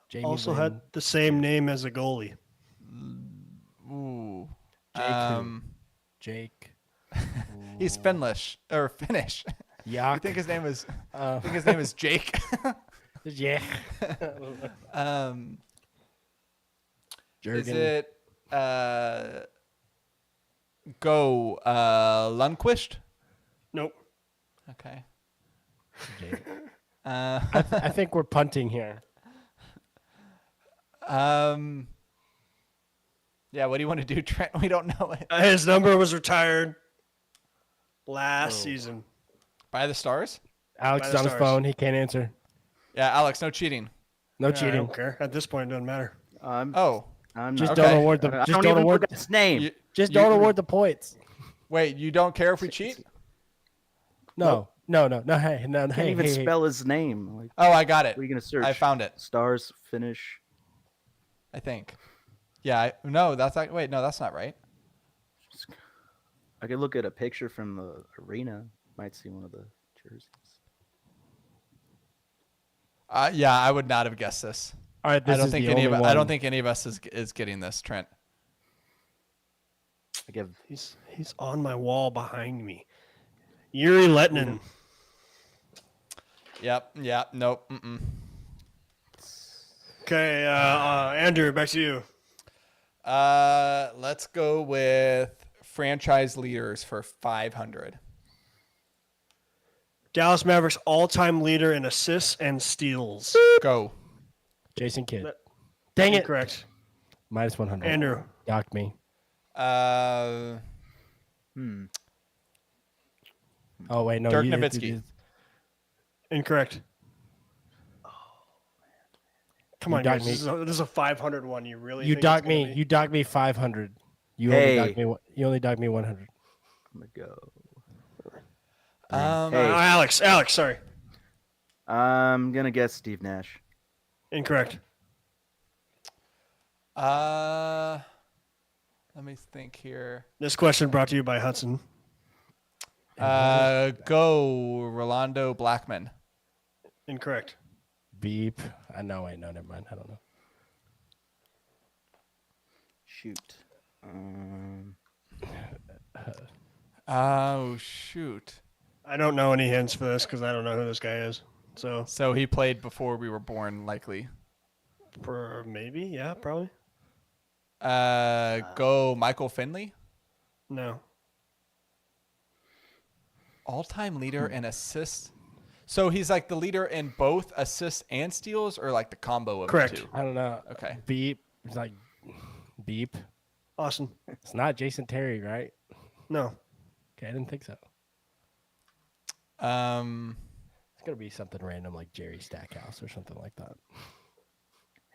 Jamie Also Lynn. had the same name as a goalie. Ooh. Jake. He's Finnish or Finnish. Yak. I think his name is. I think his name is Jake. Yeah. Is it Go Lundqvist? Nope. Okay. I think we're punting here. Yeah, what do you want to do, Trent? We don't know it. His number was retired last season. By the Stars? Alex By is the on his Stars. phone. He can't answer. Yeah, Alex, no cheating. No I cheating. don't care. At this point, it doesn't matter. Oh, I'm Just not, Okay. don't award the. I Just don't don't even award. know his name. you, Just you- don't award the points. Wait, you don't care if we cheat? No. No. Hey, no. Can't Hey, even hey, spell his name. Like, Oh, I got it. what are you gonna search? I found it. Stars finish. I think. Yeah. No, that's not. Wait, no, that's not right. I could look at a picture from the arena. Might see one of the jerseys. Yeah, I would not have guessed this. All right. This I don't is think the any of only I don't one. think any of us is getting this, Trent. I give He's on my wall behind me. Yuri Letnin. Yep. Yeah. Nope. Mm-mm. Okay, Andrew, back to you. Let's go with franchise leaders for 500. Dallas Mavericks all-time leader in assists and steals. Go. Jason Kidd. That- Dang it. Correct. Minus 100. Andrew. Docked me. Oh wait, no. Dirk you- Nowitzki. Incorrect. Come on, docked guys. me. This is a 500 one. You really You think docked it's gonna me. be- You docked me 500. You Hey. only docked me. You only docked me 100. I'm gonna go. Hey. Alex, sorry. I'm gonna guess Steve Nash. Incorrect. Let me think here. This question brought to you by Hudson. Go Rolando Blackman. Incorrect. Beep. I know. Wait, no. Never mind. I don't know. Shoot. Oh shoot. I don't know any hints for this because I don't know who this guy is. So So he played before we were born, likely. maybe, yeah, probably. Go Michael Finley. No. All-time leader in assists. So he's like the leader in both assists and steals, or like the combo of Correct. the two. I don't know. Okay. Beep. It's like beep. Austin. It's not Jason Terry, right? No. Okay, I didn't think so. Um, It's gonna be something random like Jerry Stackhouse or something like that.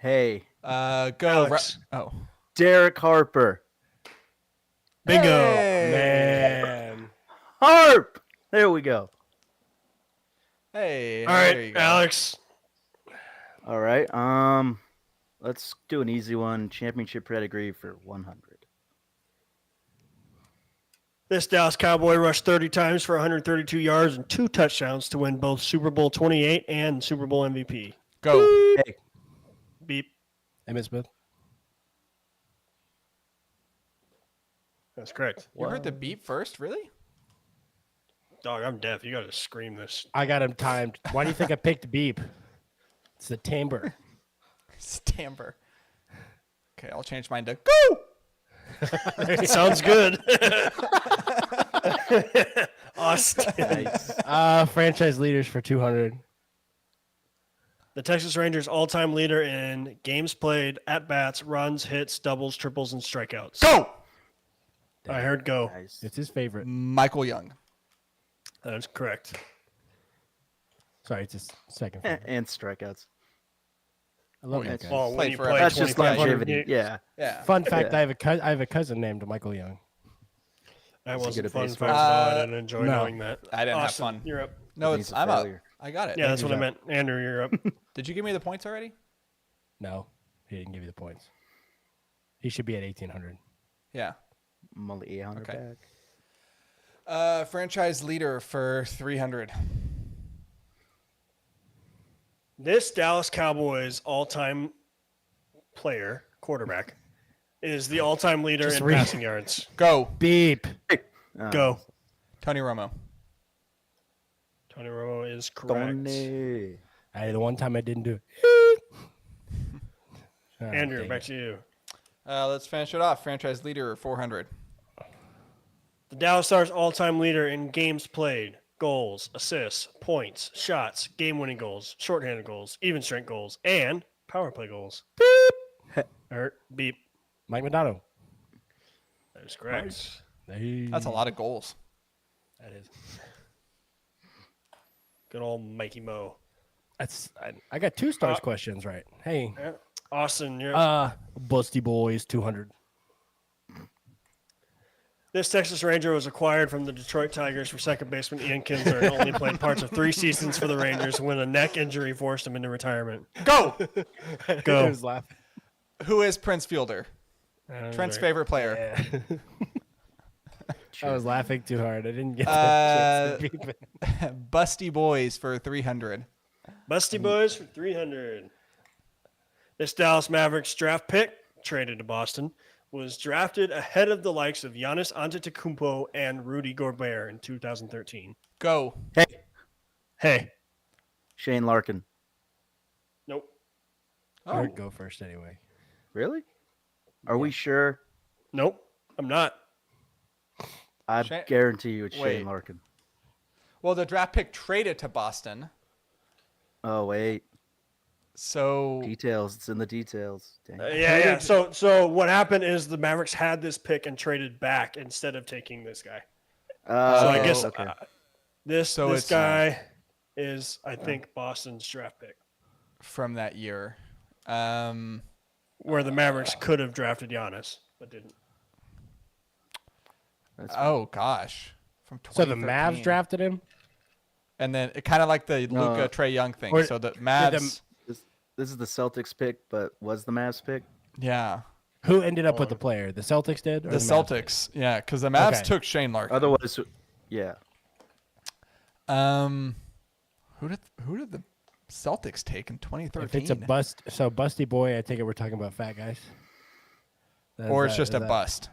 Hey, Go. Alex. Oh. Derek Harper. Bingo. Man. Harp. There we go. Hey. All there right, you go. Alex. All right. Let's do an easy one. Championship pedigree for 100. This Dallas Cowboy rushed 30 times for 132 yards and 2 touchdowns to win both Super Bowl 28 and Super Bowl MVP. Go. Hey, Beep. Emmitt Smith. That's correct. You heard the beep first, really? Dog, I'm deaf. You got to scream this. I got him timed. Why do you think I picked beep? It's the timbre. Stamper. Okay, I'll change mine to go. Sounds good. Austin. nice. Franchise leaders for 200. The Texas Rangers all-time leader in games played, at-bats, runs, hits, doubles, triples, and strikeouts. Go. I heard go. Nice. It's his favorite. Michael Young. That is correct. Sorry, it's his second favorite. And strikeouts. I love Oh, that yeah. guy. Well, when Played you forever. play That's just 2,500 longevity. games- Yeah. Yeah. Fun fact: Yeah. I have a cousin named Michael Young. That Is he wasn't good at fun baseball? fact, though. I didn't enjoy no. knowing that. I didn't have Austin, fun. You're up. No, He's it's a I'm up. failure. I got it. Yeah, that's what I Andrew's meant. Andrew, you're up. Did you give me the points already? No, he didn't give you the points. He should be at 1,800. Yeah. I'm only 800 Okay. back. Franchise leader for 300. This Dallas Cowboys all-time player, quarterback, is the all-time leader Just in read- passing yards. Go. Beep. Go. Tony Romo. Tony Romo is correct. Tony. The one time I didn't do it. Ah, Andrew, dang back it. to you. Let's finish it off. Franchise leader 400. The Dallas Stars all-time leader in games played, goals, assists, points, shots, game-winning goals, shorthanded goals, even strength goals, and power play goals. Beep. Mike Madonna. That is correct. That's a lot of goals. That is. Good old Mikey Mo. I got 2 stars questions right. Hey, Yeah. Austin, you're Busty Boys 200. This Texas Ranger was acquired from the Detroit Tigers for second baseman Ian Kinsler and only played parts of 3 seasons for the Rangers when a neck injury forced him into retirement. Go. Go. I was laughing. Who is Prince Fielder? Trent's favorite player. Yeah. I was laughing too hard. I didn't get the chance to beep it. Busty Boys for 300. Busty Boys for 300. This Dallas Mavericks draft pick, traded to Boston, was drafted ahead of the likes of Giannis Antetokounmpo and Rudy Gobert in 2013. Go. Hey. Shane Larkin. Nope. Or go first anyway. Really? Are we sure? Nope. I'm not. I Shane- guarantee you it's Wait. Shane Larkin. Well, the draft pick traded to Boston. Oh, wait. So Details. It's in the details. Dang. Yeah. So what happened is the Mavericks had this pick and traded back instead of taking this guy. So I guess okay. this it's, guy is, I think, Boston's draft pick, from that year. where the Mavericks could have drafted Giannis but didn't. That's Oh gosh. From So the 2013. Mavs drafted him? And then it kind of like the Luka Trey Young thing. or So the did Mavs. This is the Celtics pick, but was the Mavs pick? Yeah. Who ended up with the player? The Celtics did? Or The Mavs did? Celtics. Yeah, because the Mavs Okay. took Shane Larkin. Otherwise, yeah. Who did the Celtics take in 2013? If it's a bust, so Busty Boy, I take it we're talking about fat guys. Or it's just a bust.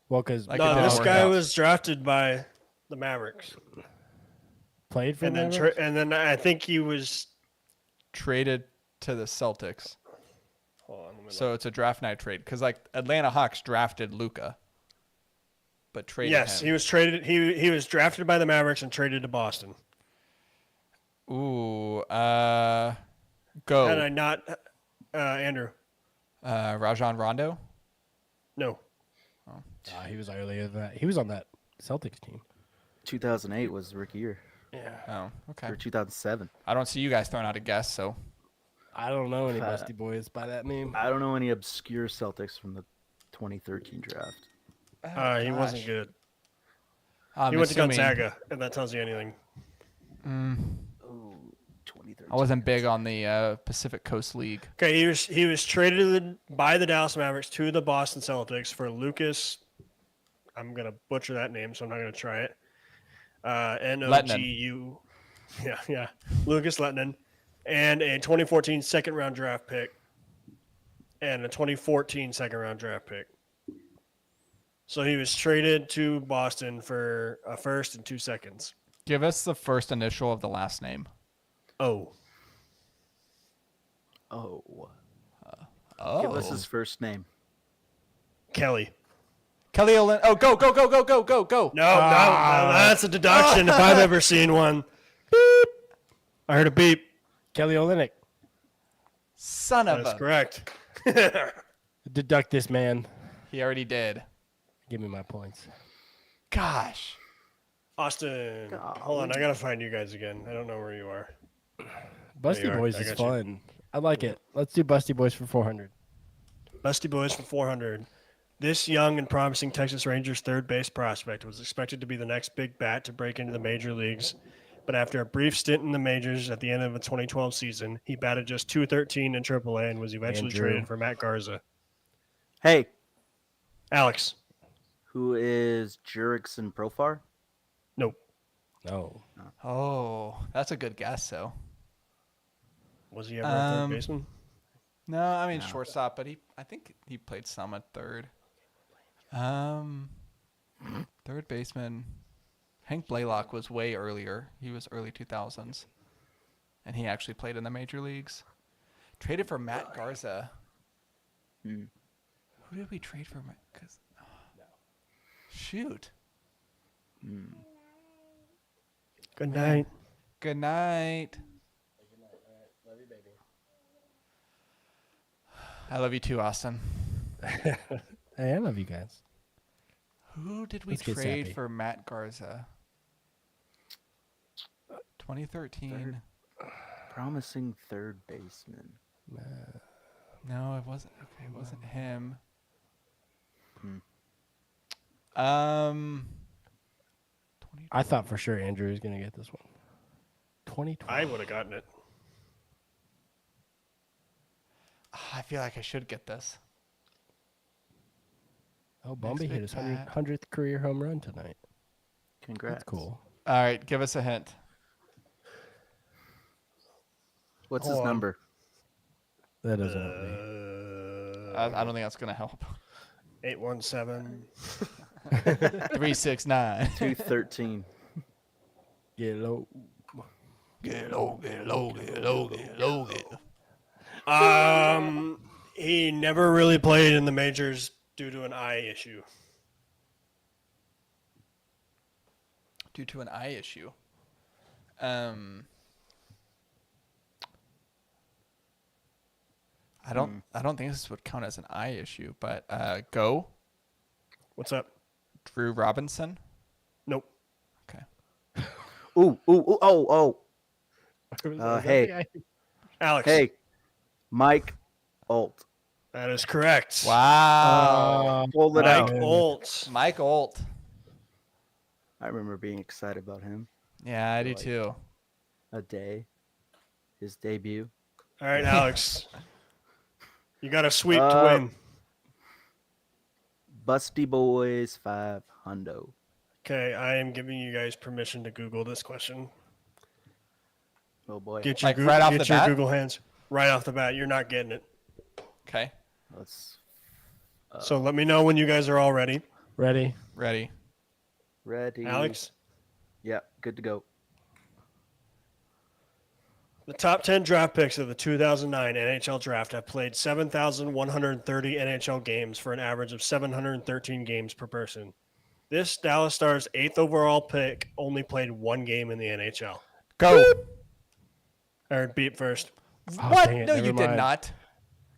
Well, because Like No, it didn't this work guy out. was drafted by the Mavericks, played for and then them. and then I think he was. Traded to the Celtics. Hold on, let me look. So it's a draft night trade because like Atlanta Hawks drafted Luka, but traded Yes, him. he was traded. He was drafted by the Mavericks and traded to Boston. Ooh, Had I go. not, Andrew? Rajon Rondo. No. He was earlier than that. He was on that Celtics team. 2008 was the rookie year, Yeah. Oh, okay. or 2007. I don't see you guys throwing out a guess, so I don't know any Uh, Busty Boys by that name. I don't know any obscure Celtics from the 2013 draft. He wasn't good. I'm He went to assuming- Gonzaga, if that tells you anything. Oh, 2013. I wasn't big on the Pacific Coast League. Okay, he was traded by the Dallas Mavericks to the Boston Celtics for Lucas. I'm gonna butcher that name, so I'm not gonna try it. Nogu. Yeah. Lucas Lettinen, and a 2014 second round draft pick, and a 2014 second round draft pick. So he was traded to Boston for a first and 2 seconds. Give us the first initial of the last name. Oh, Oh. Oh. Give us his first name. Kelly. Kelly Olin. Oh, go. No, that's a deduction if I've ever seen one. Beep. I heard a beep. Kelly Olynyk. Son of That's a. correct. Deduct this man. He already did. Give me my points. Gosh. Austin, hold on. I gotta find you guys again. I don't know where you are. Busty you are. Boys I is got you. fun. I like it. Let's do Busty Boys for 400. Busty Boys for 400. This young and promising Texas Rangers third base prospect was expected to be the next big bat to break into the major leagues, but after a brief stint in the majors at the end of the 2012 season, he batted just .213 in AAA and was eventually Andrew. traded for Matt Garza. Hey, Alex, who is Jurickson Profar? nope. No. Oh, that's a good guess, though. Was he ever a third Um, baseman? No, I mean shortstop, but I think he played some at third. Third baseman. Hank Blaylock was way earlier. He was early 2000s, and he actually played in the major leagues. Traded for Matt Garza. Hmm. Who did we trade for? Shoot. Good night. Good night. I love you too, Austin. Hey, I love you guys. Who did we Let's get trade sappy. for Matt Garza? 2013. Promising third baseman. No, it wasn't. Okay, it wasn't him. Hmm. 20, I thought for sure Andrew was going to get this one. 2012. I would have gotten it. I feel like I should get this. Oh, Bumby big hit his bat. 100th career home run tonight. Congrats. That's cool. All right, give us a hint. What's Hold his on. number? That doesn't help me. I don't think that's gonna help. 817. 369. 213. Get low. Get low. He never really played in the majors due to an eye issue. Due to an eye issue. I don't think this would count as an eye issue, but go What's up? Drew Robinson. Nope. Okay. Ooh, oh. Was that Hey. the guy? Alex. Hey, Mike Alt. That is correct. Wow. Pulled it Mike out. Oltz. Mike Olt. I remember being excited about him. Yeah, I do too. A day. His debut. All right, Alex. You got a sweep to Uh, win. Busty Boys 5 Hundo. Okay, I am giving you guys permission to Google this question. Oh boy. Get your, Like right off get the your bat? Google hands right off the bat. You're not getting it. Okay. Let's So let me know when you guys are all ready. Ready? Ready. ready. Alex, Yeah, good to go. the top 10 draft picks of the 2009 NHL draft have played 7,130 NHL games for an average of 713 games per person. This Dallas Stars 8th overall pick only played one game in the NHL. Go. I heard beep first. Oh, What? dang it, No, never you did mind. not.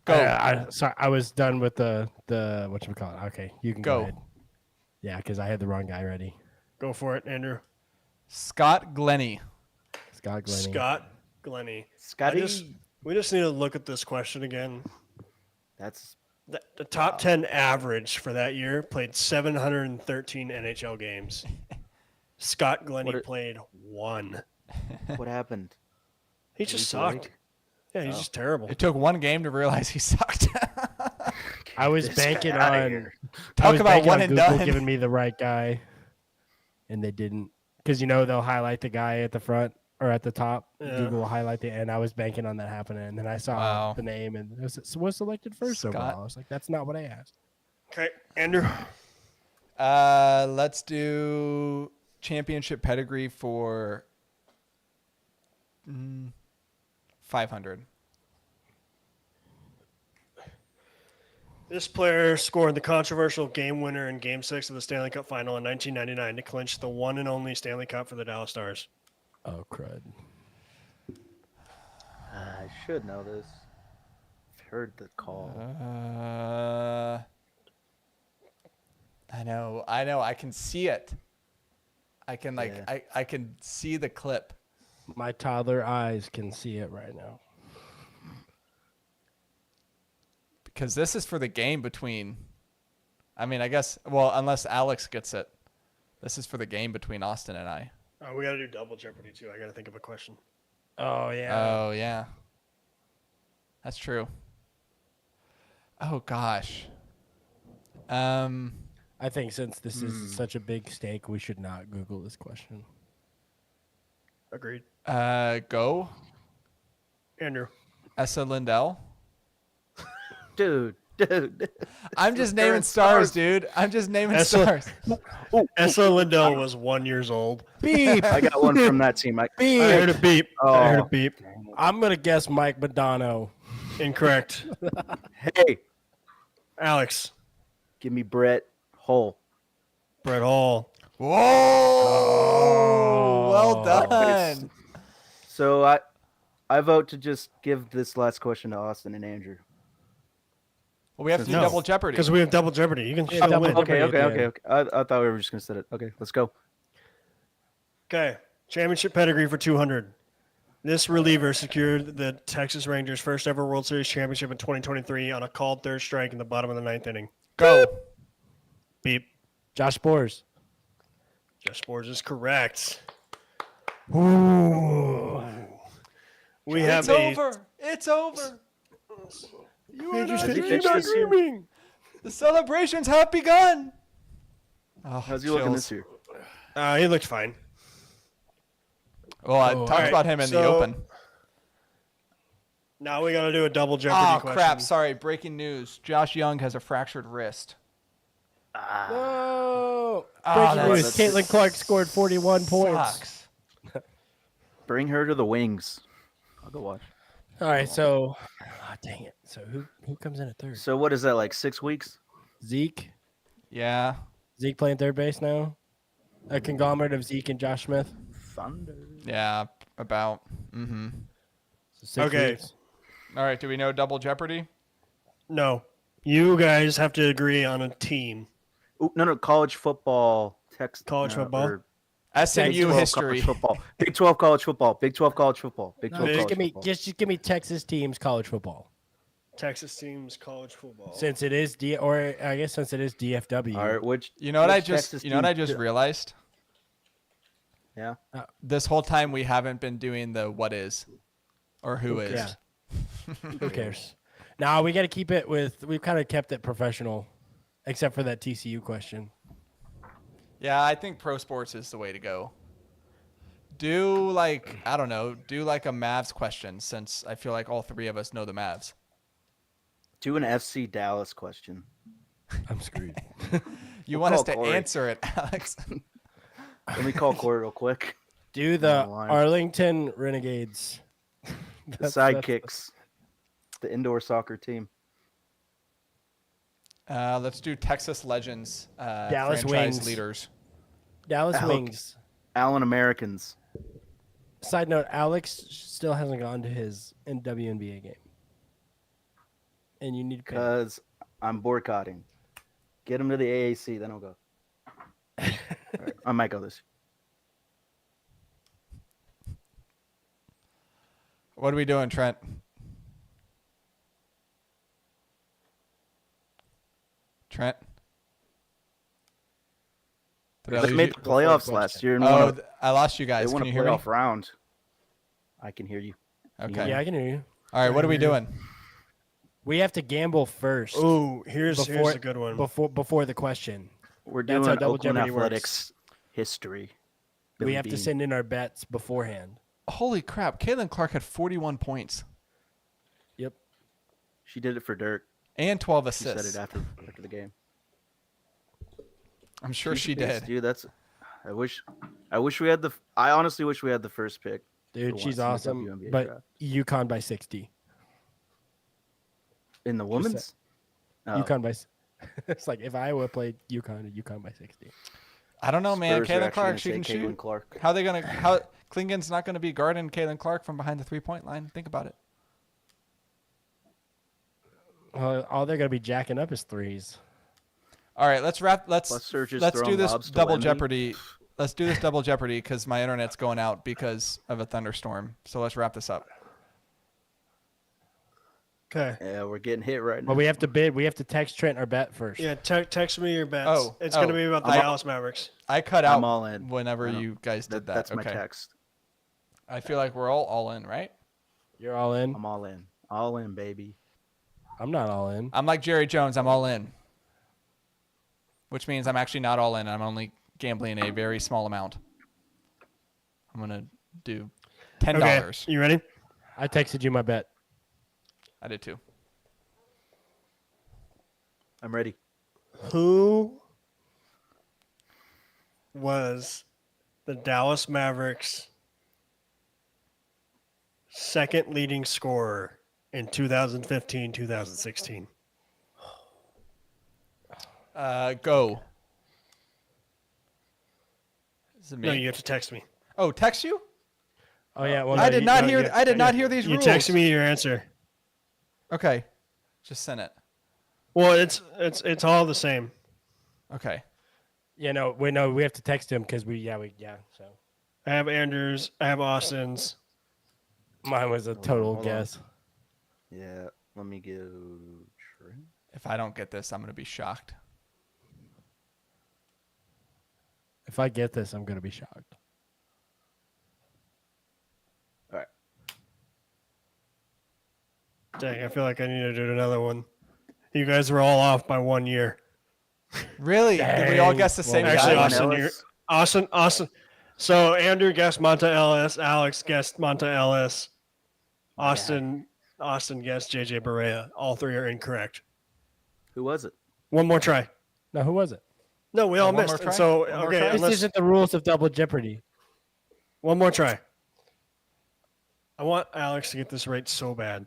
Go. Sorry, I was done with the whatchamacallit. Okay, you can go Go. ahead. Yeah, because I had the wrong guy ready. Go for it, Andrew. Scott Glennie. Scott Glennie. Scott Glennie. Scotty. We just need to look at this question again. That's The top 10 average for that year played 713 NHL games. Scott Glennie played 1. what happened. He Did just he break? sucked. Yeah, he's Oh. just terrible. It took one game to realize he sucked. I was This guy banking outta on here. Talk about one and Google done. giving me the right guy, and they didn't. Because they'll highlight the guy at the front or at the top. Yeah. Google will highlight the and I was banking on that happening, and then I saw Wow. the name and it was selected first Scott. overall. I was like, that's not what I asked. Okay, Andrew. Let's do championship pedigree for 500. This player scored the controversial game winner in Game 6 of the Stanley Cup Final in 1999 to clinch the one and only Stanley Cup for the Dallas Stars. Oh crud! I should know this. I've heard the call. I know. I can see it. I can Yeah. I can see the clip. My toddler eyes can see it right now. Because this is for the game between, I mean, I guess, well, unless Alex gets it, this is for the game between Austin and I. We got to do double Jeopardy, too. I got to think of a question. Oh yeah. Oh, yeah. That's true. Oh, gosh. I think since this is such a big stake, we should not Google this question. Agreed. Go. Andrew. Essa Lindell. Dude. I'm just naming throwing stars, stars. dude. I'm just naming Essa- stars. Essa Lindell was 1 year old. Beep. I got one from that team. I heard a beep. I heard a Oh. beep. I'm gonna guess Mike Madonna. Incorrect. Hey, Alex. give me Brett Hull. Brett Hall. Whoa! Well done. So I vote to just give this last question to Austin and Andrew. Well, we have to do No, double Jeopardy. Because we have double Jeopardy. You can Yeah, still double win. Jeopardy. Okay. I thought we were just gonna set it. Okay, let's go. Okay. Championship pedigree for 200. This reliever secured the Texas Rangers' first ever World Series championship in 2023 on a called third strike in the bottom of the 9th inning. Go. Beep. Josh Spores. Jeff Spores is correct. Ooh. We have It's a over. It's over. You are Has not he dreaming. pitched this year? dreaming. The celebrations have begun. Oh, How's he looking chills. this year? He looked fine. Well, I Oh, talked alright, about him in the so- open. Now we got to do a double Jeopardy Oh, question. crap. Sorry. Breaking news. Josh Young has a fractured wrist. No. Ah, Breaking news. that's- Caitlin Clark scored 41 points. Sucks. Bring her to the wings. I'll go watch. All right, so dang it. So who comes in at third? So what is that, like 6 weeks? Zeke. Yeah. Zeke playing third base now. A conglomerate of Zeke and Josh Smith. Thunder. Yeah. About. Mm-hmm. So 6 Okay. weeks. All right. Do we know double Jeopardy? No. You guys have to agree on a team. Ooh, no, college football. College football? or SMU Big 12 history. college football. Big 12 college football. Big 12 college football. Big 12 Big- college Give me football. just give me Texas teams college football. Texas teams college football. Since it is or I guess since it is DFW. All right, which You know what I which just Texas realized? team- Yeah. This whole time we haven't been doing the what is or who is. Yeah. Who cares? Now we got to keep it with. We've kind of kept it professional, except for that TCU question. Yeah, I think pro sports is the way to go. Do like I don't know, do like a Mavs question since I feel like all three of us know the Mavs. Do an FC Dallas question. I'm screwed. You We'll want us call to Corey. answer it, Alex? Let me call Corey real quick. Do the line. Arlington Renegades. The sidekicks. The indoor soccer team. Let's do Texas Legends. Dallas franchise Wings. leaders. Dallas Alec. Wings. Allen Americans. Side note: Alex still hasn't gone to his WNBA game, and you need to pay. Because I'm boycotting. Get him to the AAC, then I'll go. All right, I might go this. What are we doing, Trent? Trent? Did I They lose made you? the Before the playoffs last question. year and Oh, I lost you they guys. won Can a you hear me? playoff round. I can hear you. Okay. Yeah, I can hear you. All right. What are we doing? We have to gamble first. Oh, here's a good one. Before the question. We're That's how doing Double Oakland Jeopardy Athletics history. We Billy have to Bean. send in our bets beforehand. Holy crap! Caitlin Clark had 41 points Yep. She did it for Dirk. and 12 She said assists. it after the game. I'm sure She's she a beast, did. dude. That's. I wish we had the. I honestly wish we had the first pick. Dude, for she's once in the awesome. WNBA But draft. UConn by 60. In the women's. Oh, UConn by it's like if Iowa played UConn by 60. I don't know, man. Spurs are Caitlin actually Clark, gonna she say can Caitlin shoot. Clark. How they gonna? How Klingon's not gonna be guarding Caitlin Clark from behind the 3-point line? Think about it. All they're gonna be jacking up is threes. All right, let's wrap. Plus they're just Let's do throwing this lobs to double Wemby. Jeopardy. Let's do this double Jeopardy because my internet's going out because of a thunderstorm. So let's wrap this up. Okay. Yeah, we're getting hit right now. But we have to bid. We have to text Trent our bet first. Yeah, text me your bets. Oh, It's going to oh, be about the I- Dallas Mavericks. I cut out I'm all in. whenever I don't- you guys did that. That's my Okay. text. I feel like we're all in, right? You're all in. I'm all in. All in, baby. I'm not all in. I'm like Jerry Jones. I'm all in. Which means I'm actually not all in. I'm only gambling a very small amount. I'm going to do $10. Okay, you ready? I texted you my bet. I did too. I'm ready. Who was the Dallas Mavericks' second leading scorer in 2015-2016? Go. Is it me? No, you have to text me. Oh, text you? Oh yeah. Well, I no, did you- not no, hear. you- I did not hear these You rules. text me your answer. Okay, just send it. Well, it's all the same. Okay. Yeah. No. We have to text him because So I have Andrews. I have Austin's. mine was a Hold on, total hold on. guess. Yeah, let me go. Trent. If I don't get this, I'm gonna be shocked. If I get this, I'm gonna be shocked. All right. Dang, I feel like I need to do another one. You guys were all off by 1 year. Really? Did we all Dang. guess the same Well, Actually, guy? Austin, Austin. So Andrew guessed Monta Ellis. Alex guessed Monta Ellis. Austin guessed JJ Barea. All three are incorrect. Who was it? One more try. Now, who was it? No, we all One more missed. try? And so One more okay, try? This unless, isn't the rules of Double Jeopardy. one more try. I want Alex to get this right so bad.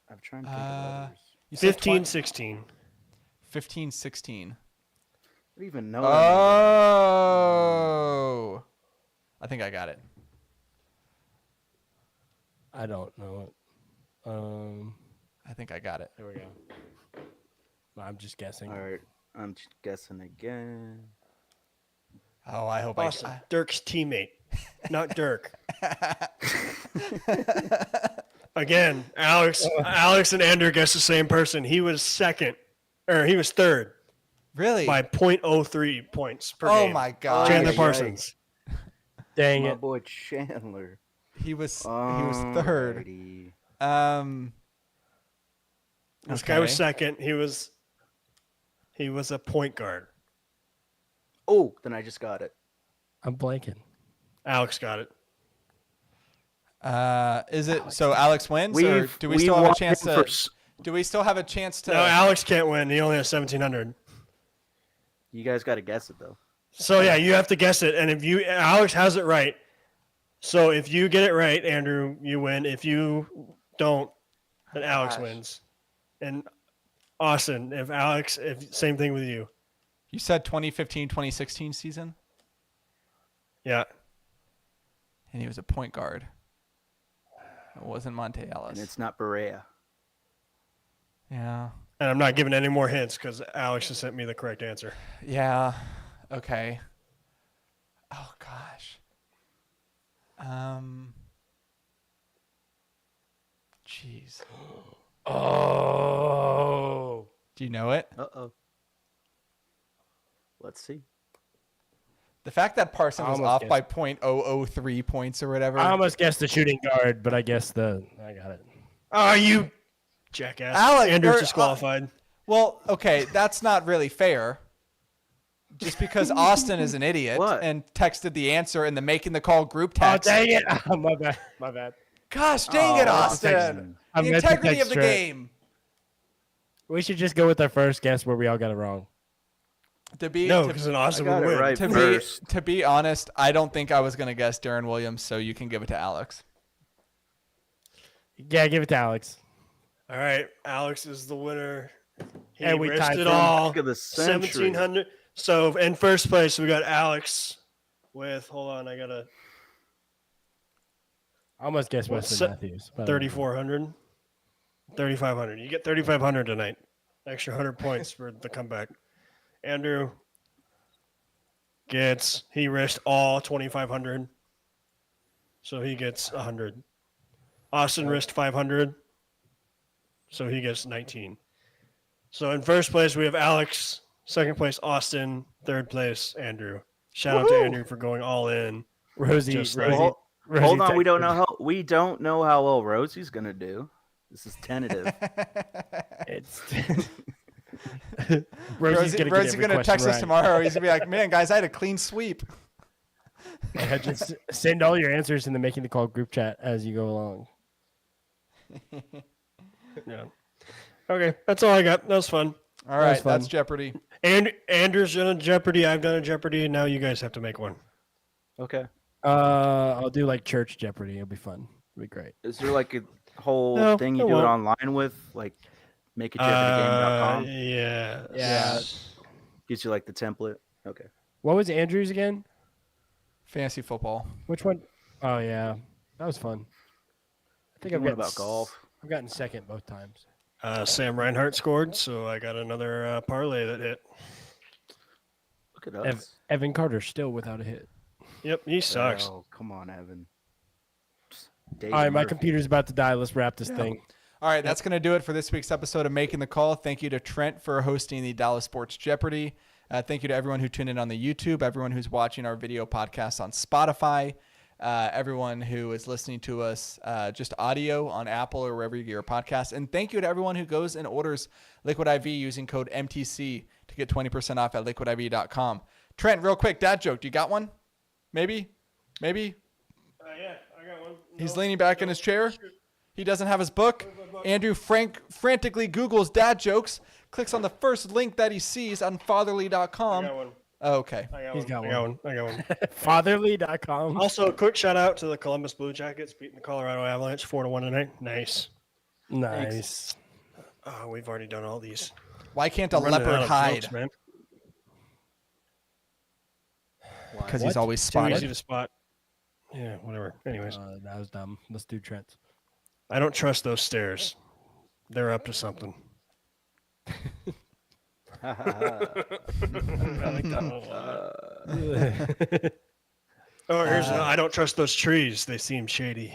I'm trying to think of others. You said 15-16. 15-16. I don't even know. Oh. I think I got it. I don't know it. I think I got it. There we go. I'm just guessing. All right, I'm just guessing again. Oh, I hope Austin, I. Dirk's teammate, not Dirk. Again, Alex and Andrew guessed the same person. He was second, or he was third Really? by 0.03 points per Oh game. my God. Chandler Ay, ay, ay. Parsons. Dang My it. boy Chandler. He was third. Alrighty. This guy was Okay. second. He was a point guard. Oh, then I just got it. I'm blanking. Alex got it. Is it so? Alex wins, or do we we've still have a walked chance in to? for s- Do we still have a chance to? No, Alex can't win. He only has 1,700. You guys got to guess it though. So yeah, you have to guess it, and if Alex has it right. So if you get it right, Andrew, you win. If you don't, then Alex Gosh. wins. And Austin, if same thing with you. You said 2015-2016 season, Yeah. and he was a point guard. It wasn't Monte Ellis. And it's not Berea. Yeah. And I'm not giving any more hints because Alex has sent me the correct answer. Yeah. Okay. Oh gosh. Jeez. Oh. Do you know it? Uh-oh. Let's see. The fact that Parson I was almost off by guessed. 0.003 points or whatever. I almost guessed the shooting guard, but I guess I got it. Oh, you jackass! Alex, Andrew's or, disqualified. Well, okay, that's not really fair. Just because Austin is an idiot What? and texted the answer in the making the call group Oh, text. dang it. Oh, my bad. My bad. Gosh, dang it, Oh, Austin. I The meant to integrity of text the Trent. game. We should just go with our first guess where we all got it wrong. To be No, to, because an Austin I got would it win. right. to be First. to be honest, I don't think I was gonna guess Darren Williams, so you can give it to Alex. Yeah, give it to Alex. All right, Alex is the winner. He And we risked tied it for all. Pick of the century. 1,700. So in first place, we got Alex with, hold on, I got a I almost guessed What, Wesley se- Matthews. but I don't know. 3,400. 3,500. You get 3,500 tonight. Extra 100 points for the comeback. Andrew he risked all 2,500. So he gets 100. Austin risked 500. So he gets 19. So in first place, we have Alex. Second place, Austin. Third place, Andrew. Shout out to Andrew for going all in. Rosie. Just Rosie, like- Rosie Hold on, we don't texted- know how well Rosie's gonna do. This is tentative. It's Rosie's get gonna every question text us right. tomorrow. He's gonna be like, "Man, guys, I had a clean sweep." Yeah, just send all your answers in the Making the Call group chat as you go along. Yeah. Okay, that's all I got. That was fun. All was right, fun. that's Jeopardy. And Andrew's done a Jeopardy. I've done a Jeopardy. And now you guys have to make one. Okay. I'll do like church Jeopardy. It'll be fun. It'll be great. Is there like a whole No, thing it you do it won't. online with, like makeajeopardygame.com? Yeah. Yeah. Gives you like the template. Okay. What was Andrew's again? Fantasy football. Which one? Oh yeah, that was fun. I think I've What gotten about golf? I've gotten second both times. Sam Reinhart scored, so I got another parlay that hit. Look at us. Evan Carter still without a hit. Yep, he sucks. Oh, come on, Evan. All right, my computer's about to die. Let's wrap this thing. All right, that's going to do it for this week's episode of Making the Call. Thank you to Trent for hosting the Dallas Sports Jeopardy. Thank you to everyone who tuned in on the YouTube, everyone who's watching our video podcast on Spotify, everyone who is listening to us just audio on Apple or wherever you get your podcasts. And thank you to everyone who goes and orders Liquid IV using code MTC to get 20% off at liquidiv.com. Trent, real quick, dad joke. Do you got one? Maybe? Yeah, I got one. He's leaning back in his chair. He doesn't have his book. Andrew frantically Googles dad jokes, clicks on the first link that he sees on fatherly.com. I got one. Oh, okay. I got He's one. got I got one. I got one. Fatherly.com. Also, a quick shout out to the Columbus Blue Jackets beating the Colorado Avalanche 4-1 tonight. Nice. Nice. Oh, we've already done all these. Why can't a I'm running out leopard of hide? jokes, man. Because he's What? always Too spotted. easy to spot. Yeah, whatever. Anyways, That was dumb. Let's do Trent. I don't trust those stairs. They're up to something. Oh, here's I don't trust those trees. They seem shady.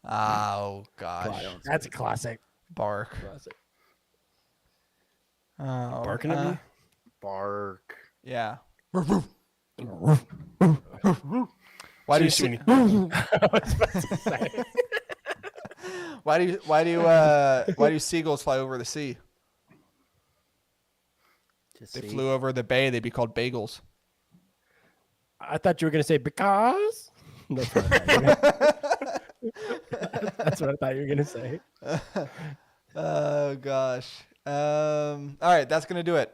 Oh, gosh. That's a classic. Bark. Oh, Barking at me? Bark. Yeah. Why do you See, see, Sweeney. why do seagulls fly over the sea? Just They see. flew over the bay, they'd be called bagels. I thought you were going to say because. That's what I thought you were- That's what I thought you were going to say. Oh gosh. All right, that's gonna do it.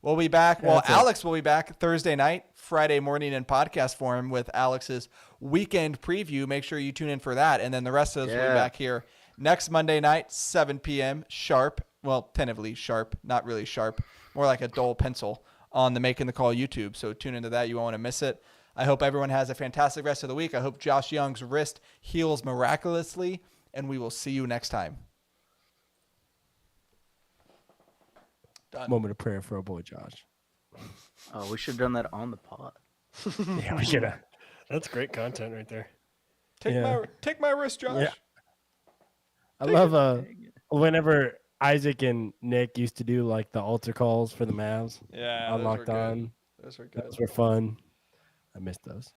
We'll be back. Well, That's it. Alex will be back Thursday night, Friday morning in podcast form with Alex's weekend preview. Make sure you tune in for that, and then the rest of us will be Yeah. back here next Monday night, 7 p.m. sharp. Well, tentatively sharp, not really sharp, more like a dull pencil on the Making the Call YouTube. So tune into that. You won't want to miss it. I hope everyone has a fantastic rest of the week. I hope Josh Young's wrist heals miraculously, and we will see you next time. Moment of prayer for our boy Josh. Oh, we should have done that on the pod. Yeah, we should have. That's great content right there. Take Yeah. my wrist, Josh. Yeah. I love whenever Isaac and Nick used to do like the altar calls for the Mavs Yeah, on those were Locked good. On. Those were good. Those were fun. I missed those.